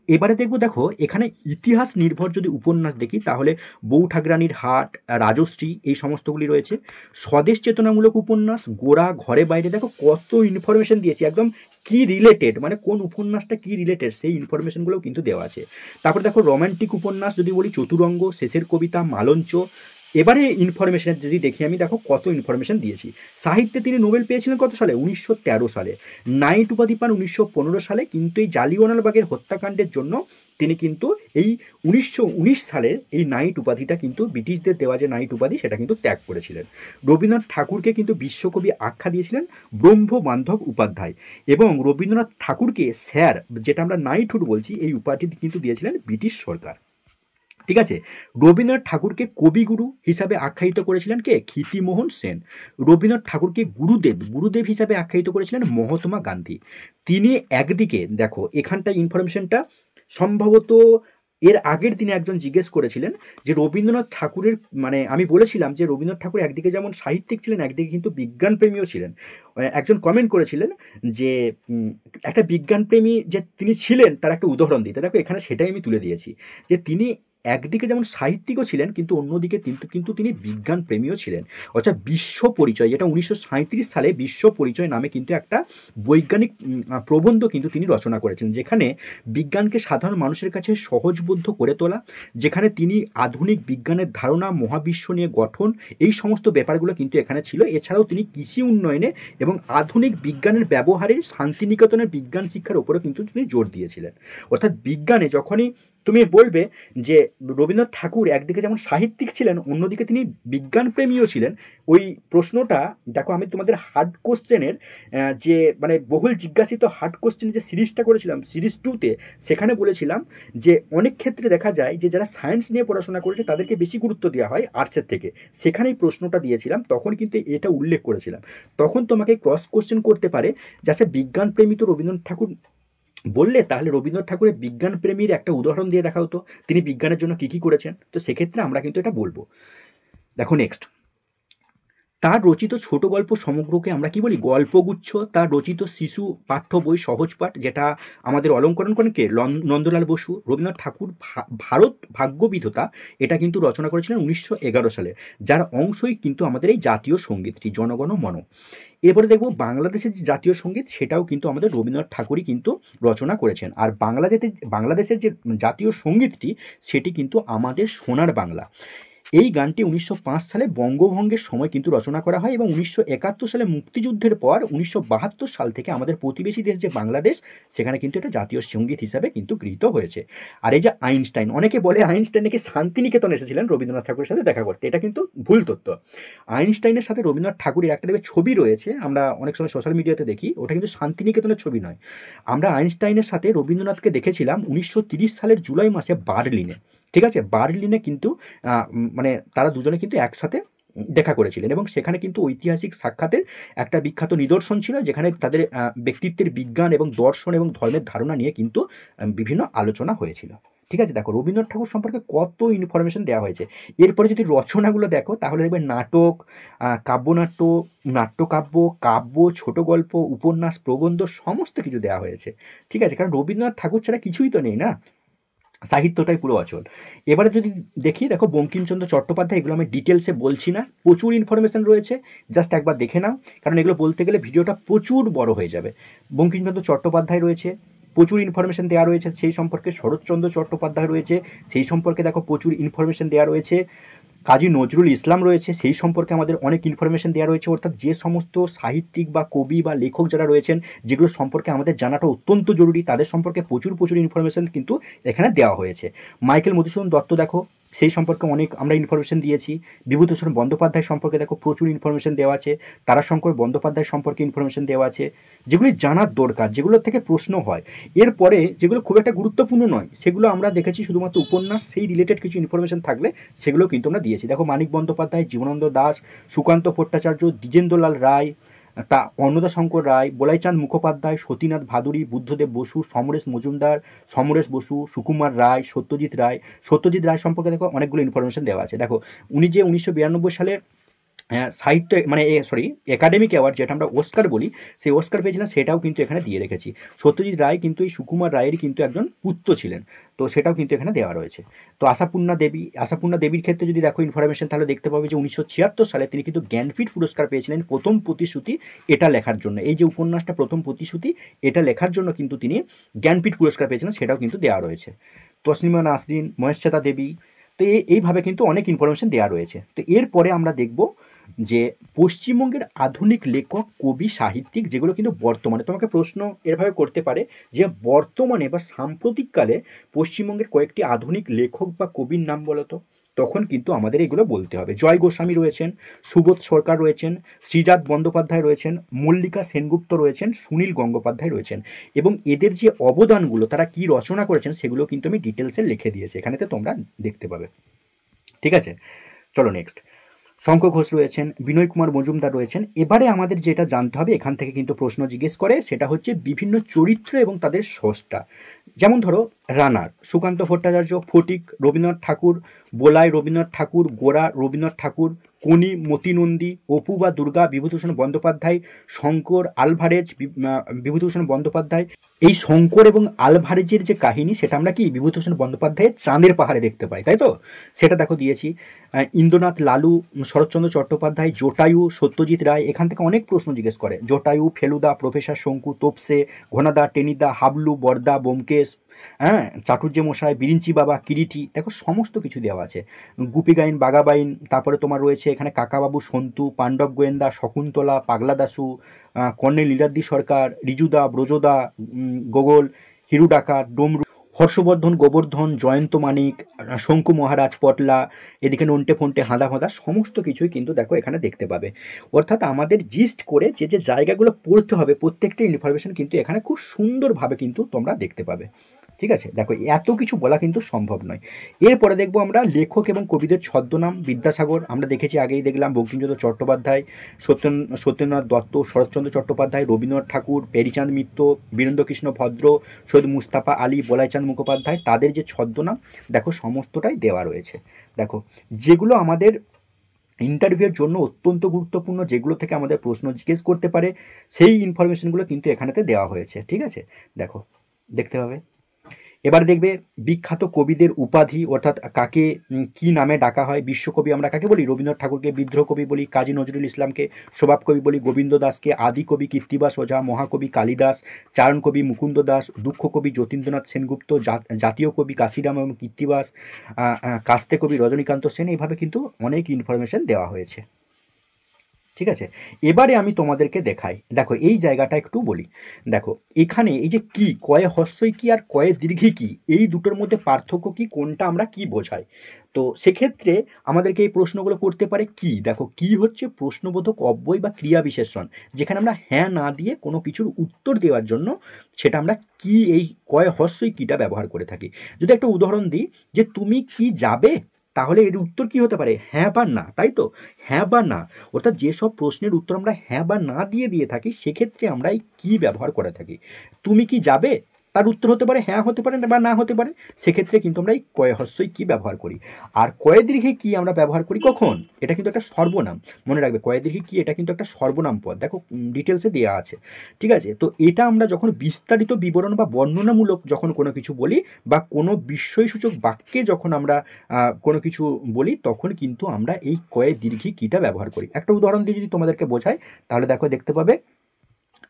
এবারে দেখব দেখো এখানে ইতিহাস নির্ভর যদি উপন্যাস দেখি তাহলে বউ ঠাকুরানীর হাট, রাজশ্রী, এই সমস্তগুলি রয়েছে। স্বদেশ চেতনামূলক উপন্যাস গোরা, ঘরে বাইরে, দেখো কত ইনফরমেশন দিয়েছি, একদম কি রিলেটেড, মানে কোন উপন্যাসটা কি রিলেটেড সেই ইনফরমেশনগুলোও কিন্তু দেওয়া আছে। তারপর দেখো রোমান্টিক উপন্যাস যদি বলি চতুরঙ্গ, শেষের কবিতা, মালঞ্চ। এবারে ইনফরমেশন যদি দেখি আমি, দেখো কত ইনফরমেশন দিয়েছি। সাহিত্যে তিনি নোবেল পেয়েছিলেন কত সালে? 1913 সালে। নাইট উপাধি পান 1915 সালে, কিন্তু এই জালিয়ানওয়ালাবাগের হত্যাকাণ্ডের জন্য তিনি কিন্তু এই 1919 সালের এই নাইট উপাধিটা কিন্তু ব্রিটিশদের দেওয়া যে নাইট উপাধি সেটা কিন্তু ত্যাগ করেছিলেন। রবীন্দ্রনাথ ঠাকুরকে কিন্তু বিশ্বকবি আখ্যা দিয়েছিলেন ব্রহ্ম বান্ধব উপাধ্যায়, এবং রবীন্দ্রনাথ ঠাকুরকে স্যার, যেটা আমরা নাইটহুড বলছি, এই উপাধি কিন্তু দিয়েছিলেন ব্রিটিশ সরকার। ঠিক আছে। রবীন্দ্রনাথ ঠাকুরকে কবিগুরু হিসাবে আখ্যায়িত করেছিলেন কে? ক্ষিতিমোহন সেন। রবীন্দ্রনাথ ঠাকুরকে গুরুদেব হিসাবে আখ্যায়িত করেছিলেন মহাত্মা গান্ধী। তিনি একদিকে দেখো এখানটায় ইনফরমেশনটা সম্ভবত এর আগের দিনে একজন জিজ্ঞেস করেছিলেন যে রবীন্দ্রনাথ ঠাকুরের, মানে আমি বলেছিলাম যে রবীন্দ্রনাথ ঠাকুর একদিকে যেমন সাহিত্যিক ছিলেন একদিকে কিন্তু বিজ্ঞানপ্রেমীও ছিলেন। একজন কমেন্ট করেছিলেন যে একটা বিজ্ঞানপ্রেমী যে তিনি ছিলেন তার একটা উদাহরণ দিতে, দেখো এখানে সেটাই আমি তুলে দিয়েছি যে তিনি একদিকে যেমন সাহিত্যিকও ছিলেন কিন্তু অন্যদিকে কিন্তু তিনি বিজ্ঞান প্রেমীও ছিলেন। অর্থাৎ বিশ্ব পরিচয়, যেটা 1937 সালে বিশ্ব পরিচয় নামে কিন্তু একটা বৈজ্ঞানিক প্রবন্ধ কিন্তু তিনি রচনা করেছিলেন, যেখানে বিজ্ঞানকে সাধারণ মানুষের কাছে সহজবোধ্য করে তোলা, যেখানে তিনি আধুনিক বিজ্ঞানের ধারণা, মহাবিশ্ব নিয়ে গঠন, এই সমস্ত ব্যাপারগুলো কিন্তু এখানে ছিল। এছাড়াও তিনি কৃষি উন্নয়নে এবং আধুনিক বিজ্ঞানের ব্যবহারে শান্তিনিকেতনের বিজ্ঞান শিক্ষার উপরেও কিন্তু তিনি জোর দিয়েছিলেন। অর্থাৎ বিজ্ঞানে যখনই তুমি বলবে যে রবীন্দ্রনাথ ঠাকুর একদিকে যেমন সাহিত্যিক ছিলেন অন্যদিকে তিনি বিজ্ঞানপ্রেমীও ছিলেন, ওই প্রশ্নটা দেখো আমি তোমাদের হার্ড কোশ্চেনের যে মানে বহুল জিজ্ঞাসিত হার্ড কোশ্চেনের যে সিরিজটা করেছিলাম সিরিজ 2তে, সেখানে বলেছিলাম যে অনেক ক্ষেত্রে দেখা যায় যে যারা সায়েন্স নিয়ে পড়াশোনা করেছে তাদেরকে বেশি গুরুত্ব দেওয়া হয় আর্টসের থেকে। সেখানেই প্রশ্নটা দিয়েছিলাম, তখন কিন্তু এটা উল্লেখ করেছিলাম। তখন তোমাকে ক্রস কোশ্চেন করতে পারে যে আচ্ছা বিজ্ঞানপ্রেমী তো রবীন্দ্রনাথ ঠাকুর বললে, তাহলে রবীন্দ্রনাথ ঠাকুরের বিজ্ঞান প্রেমীর একটা উদাহরণ দিয়ে দেখা হতো তিনি বিজ্ঞানের জন্য কী কী করেছেন। তো সেক্ষেত্রে আমরা কিন্তু এটা বলবো। দেখো নেক্সট, তার রচিত ছোট গল্প সমগ্রকে আমরা কি বলি? গল্পগুচ্ছ। তার রচিত শিশু পাঠ্য বই সহজপাঠ, যেটা আমাদের অলঙ্করণ করেন কে? নন্দলাল বসু। রবীন্দ্রনাথ ঠাকুর ভারত ভাগ্যবিধাতা, এটা কিন্তু রচনা করেছিলেন 1911 সালে, যার অংশই কিন্তু আমাদের এই জাতীয় সঙ্গীতটি জনগণ মন। এরপরে দেখব বাংলাদেশের যে জাতীয় সঙ্গীত সেটাও কিন্তু আমাদের রবীন্দ্রনাথ ঠাকুরই কিন্তু রচনা করেছেন। আর বাংলাদেশের যে জাতীয় সঙ্গীতটি সেটি কিন্তু আমাদের সোনার বাংলা। এই গানটি 1905 সালে বঙ্গভঙ্গের সময় কিন্তু রচনা করা হয় এবং 1971 সালে মুক্তিযুদ্ধের পর 1972 সাল থেকে আমাদের প্রতিবেশী দেশ যে বাংলাদেশ সেখানে কিন্তু এটা জাতীয় সঙ্গীত হিসাবে কিন্তু গৃহীত হয়েছে। আর এই যে আইনস্টাইন, অনেকে বলে আইনস্টাইন নাকি শান্তিনিকেতন এসেছিলেন রবীন্দ্রনাথ ঠাকুরের সাথে দেখা করতে, এটা কিন্তু ভুল তথ্য। আইনস্টাইনের সাথে রবীন্দ্রনাথ ঠাকুরের একটা দেবে ছবি রয়েছে, আমরা অনেক সময় সোশ্যাল মিডিয়াতে দেখি, ওটা কিন্তু শান্তিনিকেতনের ছবি নয়। আমরা আইনস্টাইনের সাথে রবীন্দ্রনাথকে দেখেছিলাম 1930 সালের জুলাই মাসে বার্লিনে। ঠিক আছে, বার্লিনে কিন্তু মানে তারা দুজনে কিন্তু একসাথে দেখা করেছিলেন এবং সেখানে কিন্তু ঐতিহাসিক সাক্ষাতের একটা বিখ্যাত নিদর্শন ছিল, যেখানে তাদের ব্যক্তিত্বের বিজ্ঞান এবং দর্শন এবং ধর্মের ধারণা নিয়ে কিন্তু বিভিন্ন আলোচনা হয়েছিল। ঠিক আছে, দেখো রবীন্দ্রনাথ ঠাকুর সম্পর্কে কত ইনফরমেশন দেওয়া হয়েছে। এরপরে যদি রচনাগুলো দেখো তাহলে দেখবে নাটক, কাব্যনাট্য, নাট্যকাব্য, কাব্য, ছোট গল্প, উপন্যাস, প্রবন্ধ, সমস্ত কিছু দেওয়া হয়েছে। ঠিক আছে, কারণ রবীন্দ্রনাথ ঠাকুর ছাড়া কিছুই তো নেই না, সাহিত্যটাই পুরো অচল। এবারে যদি দেখি, দেখো বঙ্কিমচন্দ্র চট্টোপাধ্যায়, এগুলো আমি ডিটেলসে বলছি না, প্রচুর ইনফরমেশান রয়েছে, জাস্ট একবার দেখে নাও, কারণ এগুলো বলতে গেলে ভিডিওটা প্রচুর বড় হয়ে যাবে। বঙ্কিমচন্দ্র চট্টোপাধ্যায় রয়েছে, প্রচুর ইনফরমেশান দেওয়া রয়েছে সেই সম্পর্কে। শরৎচন্দ্র চট্টোপাধ্যায় রয়েছে, সেই সম্পর্কে দেখো প্রচুর ইনফরমেশান দেওয়া রয়েছে। কাজী নজরুল ইসলাম রয়েছে, সেই সম্পর্কে আমাদের অনেক ইনফরমেশন দেওয়া রয়েছে। অর্থাৎ যে সমস্ত সাহিত্যিক বা কবি বা লেখক যারা রয়েছেন যেগুলো সম্পর্কে আমাদের জানাটা অত্যন্ত জরুরি, তাদের সম্পর্কে প্রচুর ইনফরমেশন কিন্তু এখানে দেওয়া হয়েছে। মাইকেল মধুসূদন দত্ত দেখো, সেই সম্পর্কে অনেক আমরা ইনফরমেশন দিয়েছি। বিভূতিভূষণ বন্দ্যোপাধ্যায় সম্পর্কে দেখো প্রচুর ইনফরমেশন দেওয়া আছে, তারাশঙ্কর বন্দ্যোপাধ্যায় সম্পর্কে ইনফরমেশন দেওয়া আছে, যেগুলি জানার দরকার, যেগুলোর থেকে প্রশ্ন হয়। এরপরে যেগুলো খুব একটা গুরুত্বপূর্ণ নয় সেগুলো আমরা দেখেছি শুধুমাত্র উপন্যাস, সেই রিলেটেড কিছু ইনফরমেশন থাকলে সেগুলো কিন্তু আমরা দিয়েছি। দেখো মানিক বন্দ্যোপাধ্যায়, জীবনানন্দ দাশ, সুকান্ত ভট্টাচার্য, দ্বিজেন্দ্রলাল রায়, তা অন্নদাশঙ্কর রায়, বলাইচাঁদ মুখোপাধ্যায়, সতীনাথ ভাদুড়ী, বুদ্ধদেব বসু, সমরেশ মজুমদার, সমরেশ বসু, সুকুমার রায়, সত্যজিৎ রায় সম্পর্কে দেখো অনেকগুলো ইনফরমেশন দেওয়া আছে। দেখো উনি যে 1992 সালে সাহিত্য মানে একাডেমিক অ্যাওয়ার্ড যেটা আমরা অস্কার বলি, সেই অস্কার পেয়েছিলেন, সেটাও কিন্তু এখানে দিয়ে রেখেছি। সত্যজিৎ রায় কিন্তু এই সুকুমার রায়েরই কিন্তু একজন পুত্র ছিলেন, তো সেটাও কিন্তু এখানে দেওয়া রয়েছে। তো আশাপূর্ণা দেবীর ক্ষেত্রে যদি দেখো ইনফরমেশন, তাহলে দেখতে পাবে যে 1976 সালে তিনি কিন্তু জ্ঞানপীঠ পুরস্কার পেয়েছিলেন প্রথম প্রতিশ্রুতি এটা লেখার জন্য। এই যে উপন্যাসটা প্রথম প্রতিশ্রুতি এটা লেখার জন্য কিন্তু তিনি জ্ঞানপীঠ পুরস্কার পেয়েছিলেন, সেটাও কিন্তু দেওয়া রয়েছে। তসলিমা নাসরিন, মহেশ্বেতা দেবী, তো এইভাবে কিন্তু অনেক ইনফরমেশন দেওয়া রয়েছে। তো এরপরে আমরা দেখব যে পশ্চিমবঙ্গের আধুনিক লেখক, কবি, সাহিত্যিক, যেগুলো কিন্তু বর্তমানে তোমাকে প্রশ্ন এরভাবে করতে পারে যে বর্তমানে বা সাম্প্রতিককালে পশ্চিমবঙ্গের কয়েকটি আধুনিক লেখক বা কবির নাম বলো তো, তখন কিন্তু আমাদের এগুলো বলতে হবে। জয় গোস্বামী রয়েছেন, সুবোধ সরকার রয়েছেন, শ্রীজাত বন্দ্যোপাধ্যায় রয়েছেন, মল্লিকা সেনগুপ্ত রয়েছেন, সুনীল গঙ্গোপাধ্যায় রয়েছেন, এবং এদের যে অবদানগুলো, তারা কি রচনা করেছেন সেগুলো কিন্তু আমি ডিটেলসে লিখে দিয়েছি, এখানেতে তোমরা দেখতে পাবে। ঠিক আছে, চলো নেক্সট। শঙ্খ ঘোষ রয়েছেন, বিনয় কুমার মজুমদার রয়েছেন। এবারে আমাদের যেটা জানতে হবে, এখান থেকে কিন্তু প্রশ্ন জিজ্ঞেস করে, সেটা হচ্ছে বিভিন্ন চরিত্র এবং তাদের স্রষ্টা। যেমন ধরো রানার সুকান্ত ভট্টাচার্য, ফটিক রবীন্দ্রনাথ ঠাকুর, বোলাই রবীন্দ্রনাথ ঠাকুর, গোরা রবীন্দ্রনাথ ঠাকুর, কোনি মতিনন্দী, অপু বা দুর্গা বিভূতিভূষণ বন্দ্যোপাধ্যায়, শঙ্কর আলভারেজ বিভূতিভূষণ বন্দ্যোপাধ্যায়। এই শঙ্কর এবং আলভারেজের যে কাহিনী, সেটা আমরা কি বিভূতিভূষণ বন্দ্যোপাধ্যায়ের চাঁদের পাহাড়ে দেখতে পাই, তাই তো? সেটা দেখো দিয়েছি। ইন্দ্রনাথ লালু, শরৎচন্দ্র চট্টোপাধ্যায়, জটায়ু, সত্যজিৎ রায়, এখান থেকে অনেক প্রশ্ন জিজ্ঞেস করে। জটায়ু, ফেলুদা, প্রফেসর শঙ্কু, তোপসে, ঘনাদা, টেনিদা, হাবলু, বরদা, ব্যোমকেশ, হ্যাঁ, চাটুর্যে মশাই, বিরিঞ্চি বাবা, কিরিটি, দেখো সমস্ত কিছু দেওয়া আছে। গুপি গাইন, বাগাবাইন, তারপরে তোমার রয়েছে এখানে কাকাবাবু, সন্তু, পাণ্ডব গোয়েন্দা, শকুন্তলা, পাগলা দাসু, কর্নেল নীলাদ্রি সরকার, রিজুদা, ব্রজদা, গোগল, হিরু ডাকাত, ডমরু, হর্ষবর্ধন, গোবর্ধন, জয়ন্ত মানিক, শঙ্কু মহারাজ, পটলা, এদিকে নন্টে ফন্টে, হাঁদা ফাঁদা, সমস্ত কিছুই কিন্তু দেখো এখানে দেখতে পাবে। অর্থাৎ আমাদের জিস্ট করে যে যে জায়গাগুলো পড়তে হবে, প্রত্যেকটা ইনফরমেশন কিন্তু এখানে খুব সুন্দরভাবে কিন্তু তোমরা দেখতে পাবে। ঠিক আছে, দেখো এত কিছু বলা কিন্তু সম্ভব নয়। এরপরে দেখবো আমরা লেখক এবং কবিদের ছদ্মনাম। বিদ্যাসাগর আমরা দেখেছি, আগেই দেখলাম, বঙ্কিমচন্দ্র চট্টোপাধ্যায়, সত্যেন্দ্রনাথ দত্ত, শরৎচন্দ্র চট্টোপাধ্যায়, রবীন্দ্রনাথ ঠাকুর, প্যারীচাঁদ মিত্র, বীরেন্দ্রকৃষ্ণ ভদ্র, সৈয়দ মুস্তাফা আলী, বলাইচাঁদ মুখোপাধ্যায়, তাদের যে ছদ্মনাম দেখো সমস্তটাই দেওয়া রয়েছে। দেখো যেগুলো আমাদের ইন্টারভিউয়ের জন্য অত্যন্ত গুরুত্বপূর্ণ, যেগুলো থেকে আমাদের প্রশ্ন জিজ্ঞেস করতে পারে, সেই ইনফরমেশনগুলো কিন্তু এখানেতে দেওয়া হয়েছে। ঠিক আছে, দেখো দেখতে হবে। এবার দেখবে বিখ্যাত কবিদের উপাধি, অর্থাৎ কাকে কি নামে ডাকা হয়। বিশ্বকবি আমরা কাকে বলি? রবীন্দ্রনাথ ঠাকুরকে বিদ্রোহ কবি বলি, কাজী নজরুল ইসলামকে স্বভাব কবি বলি, গোবিন্দ দাসকে আদি কবি কীর্তিবাস ওঝা, মহাকবি কালিদাস, চারণ কবি মুকুন্দ দাস, দুঃখ কবি যতীন্দ্রনাথ সেনগুপ্ত, জাতীয় কবি কাশিরাম এবং কীর্তিবাস, কাস্তে কবি রজনীকান্ত সেন। এইভাবে কিন্তু অনেক ইনফরমেশন দেওয়া হয়েছে। ঠিক আছে, এবারে আমি তোমাদেরকে দেখাই। দেখো এই জায়গাটা একটু বলি। দেখো এখানে এই যে কি, কয়ে হস্যই কি আর কয়ে দীর্ঘি কি, এই দুটোর মধ্যে পার্থক্য কি, কোনটা আমরা কি বোঝাই। তো সেক্ষেত্রে আমাদেরকে এই প্রশ্নগুলো করতে পারে কি। দেখো কি হচ্ছে প্রশ্নবোধক অব্যয় বা ক্রিয়া বিশেষণ, যেখানে আমরা হ্যাঁ না দিয়ে কোনো কিছুর উত্তর দেওয়ার জন্য সেটা আমরা কি, এই কয়ে হস্যই কিটা ব্যবহার করে থাকি। যদি একটা উদাহরণ দিই, যে তুমি কি যাবে, তাহলে এর উত্তর কি হতে পারে? হ্যাঁ বা না, তাই তো? হ্যাঁ বা না। অর্থাৎ যেসব প্রশ্নের উত্তর আমরা হ্যাঁ বা না দিয়ে থাকি, সেক্ষেত্রে আমরা এই কি ব্যবহার করে থাকি। তুমি কি যাবে, তার উত্তর হতে পারে হ্যাঁ, হতে পারে বা না হতে পারে। সেক্ষেত্রে কিন্তু আমরা এই কয়ে হস্যই কি ব্যবহার করি। আর কয়ে দীর্ঘে কি আমরা ব্যবহার করি কখন? এটা কিন্তু একটা সর্বনাম, মনে রাখবে। কয়ে দীর্ঘে কি, এটা কিন্তু একটা সর্বনাম পদ, দেখো ডিটেলসে দেওয়া আছে। ঠিক আছে, তো এটা আমরা যখন বিস্তারিত বিবরণ বা বর্ণনামূলক যখন কোনো কিছু বলি, বা কোনো বিস্ময়সূচক বাক্যে যখন আমরা কোনো কিছু বলি, তখন কিন্তু আমরা এই কয়ে দীর্ঘি কিটা ব্যবহার করি। একটা উদাহরণ দিয়ে যদি তোমাদেরকে বোঝাই, তাহলে দেখো দেখতে পাবে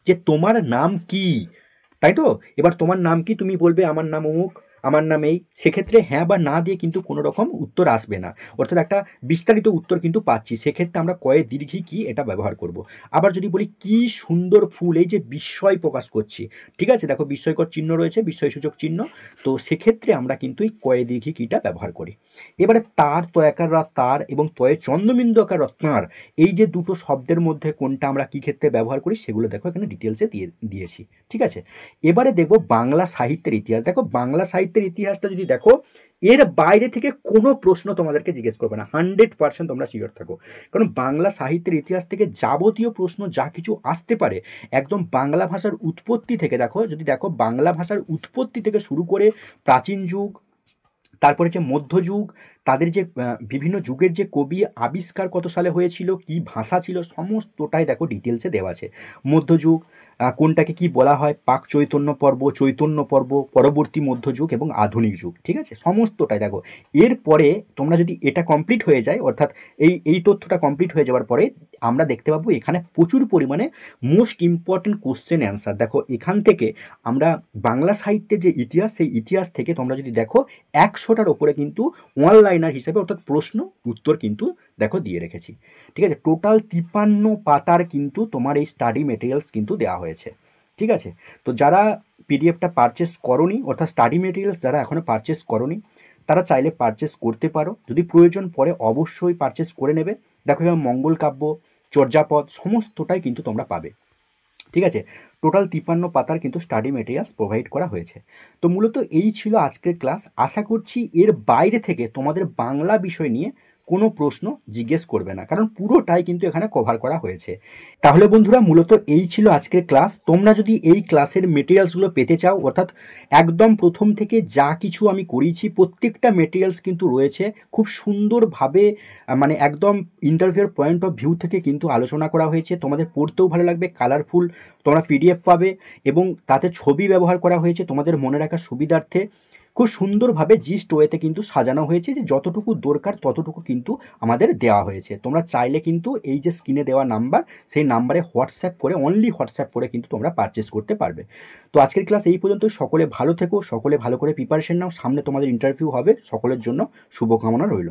যে তোমার নাম কি, তাই তো? এবার তোমার নাম কি, তুমি বলবে আমার নাম অমুক, আমার নাম এই, সেক্ষেত্রে হ্যাঁ বা না দিয়ে কিন্তু কোনো রকম উত্তর আসবে না, অর্থাৎ একটা বিস্তারিত উত্তর কিন্তু পাচ্ছি। সেক্ষেত্রে আমরা কয়ে দীর্ঘী কি এটা ব্যবহার করব। আবার যদি বলি কি সুন্দর ফুল, এই যে বিস্ময় প্রকাশ করছি, ঠিক আছে, দেখো বিস্ময়কর চিহ্ন রয়েছে, বিস্ময়সূচক চিহ্ন, তো সেক্ষেত্রে আমরা কিন্তু এই কয়ে দীর্ঘী কিটা ব্যবহার করি। এবারে তার, তয়াকার রা তার এবং তয়ে চন্দ্রবিন্দু আকার র তাঁর, এই যে দুটো শব্দের মধ্যে কোনটা আমরা কি ক্ষেত্রে ব্যবহার করি সেগুলো দেখো এখানে ডিটেলসে দিয়েছি, ঠিক আছে। এবারে দেখবো বাংলা সাহিত্যের ইতিহাস। দেখো বাংলা সাহিত্যের ইতিহাসটা যদি দেখো, এর বাইরে থেকে কোনো প্রশ্ন তোমাদেরকে জিজ্ঞেস করবে না, 100% তোমরা শিওর থাকো। কারণ বাংলা সাহিত্যের ইতিহাস থেকে যাবতীয় প্রশ্ন যা কিছু আসতে পারে, একদম বাংলা ভাষার উৎপত্তি থেকে, দেখো যদি দেখো বাংলা ভাষার উৎপত্তি থেকে শুরু করে প্রাচীন যুগ, তারপরে যে মধ্যযুগ, তাদের যে বিভিন্ন যুগের যে কবি আবিষ্কার কত সালে হয়েছিল, কি ভাষা ছিল, সমস্তটাই দেখো ডিটেলসে দেওয়া আছে। মধ্যযুগ কোনটাকে কি বলা হয়, পাক চৈতন্য পর্ব, চৈতন্য পর্ব, পরবর্তী মধ্যযুগ এবং আধুনিক যুগ, ঠিক আছে, সমস্তটাই দেখো। এরপরে তোমরা যদি এটা কমপ্লিট হয়ে যায়, অর্থাৎ এই তথ্যটা কমপ্লিট হয়ে যাওয়ার পরে আমরা দেখতে পাবো এখানে প্রচুর পরিমাণে মোস্ট ইম্পর্টেন্ট কোশ্চেন অ্যান্সার। দেখো এখান থেকে আমরা বাংলা সাহিত্যের যে ইতিহাস, সেই ইতিহাস থেকে তোমরা যদি দেখো 100টার ওপরে কিন্তু অনলাইনার হিসেবে, অর্থাৎ প্রশ্ন উত্তর কিন্তু দেখো দিয়ে রেখেছি, ঠিক আছে। টোটাল 53 পাতার কিন্তু তোমার এই স্টাডি মেটেরিয়ালস কিন্তু দেওয়া হয়েছে, ঠিক আছে। তো যারা পিডিএফটা পারচেস করনি, অর্থাৎ স্টাডি মেটেরিয়ালস যারা এখনও পারচেস করনি, তারা চাইলে পারচেস করতে পারো, যদি প্রয়োজন পড়ে অবশ্যই পারচেস করে নেবে। দেখো এবার মঙ্গল কাব্য, চর্যাপদ সমস্তটাই কিন্তু তোমরা পাবে, ঠিক আছে। টোটাল 53 পাতার কিন্তু স্টাডি মেটেরিয়ালস প্রোভাইড করা হয়েছে। তো মূলত এই ছিল আজকের ক্লাস। আশা করছি এর বাইরে থেকে তোমাদের বাংলা বিষয় নিয়ে কোনো প্রশ্ন জিজ্ঞেস করবে না, কারণ পুরোটাই কিন্তু এখানে কভার করা হয়েছে। তাহলে বন্ধুরা মূলত এই ছিল আজকের ক্লাস। তোমরা যদি এই ক্লাসের মেটেরিয়ালসগুলো পেতে চাও, অর্থাৎ একদম প্রথম থেকে যা কিছু আমি করিয়েছি প্রত্যেকটা মেটেরিয়ালস কিন্তু রয়েছে খুব সুন্দরভাবে, মানে একদম ইন্টারভিউর পয়েন্ট অফ ভিউ থেকে কিন্তু আলোচনা করা হয়েছে, তোমাদের পড়তেও ভালো লাগবে, কালারফুল তোমরা পিডিএফ পাবে এবং তাতে ছবি ব্যবহার করা হয়েছে তোমাদের মনে রাখার সুবিধার্থে। খুব সুন্দরভাবে জিস্ট ওয়েতে কিন্তু সাজানো হয়েছে, যে যতটুকু দরকার ততটুকু কিন্তু আমাদের দেওয়া হয়েছে। তোমরা চাইলে কিন্তু এই যে স্ক্রিনে দেওয়া নাম্বার, সেই নাম্বারে হোয়াটসঅ্যাপ করে, অনলি হোয়াটসঅ্যাপ করে কিন্তু তোমরা পারচেস করতে পারবে। তো আজকের ক্লাস এই পর্যন্ত। সকলে ভালো থেকো, সকলে ভালো করে প্রিপারেশন নাও, সামনে তোমাদের ইন্টারভিউ হবে, সকলের জন্য শুভকামনা রইল।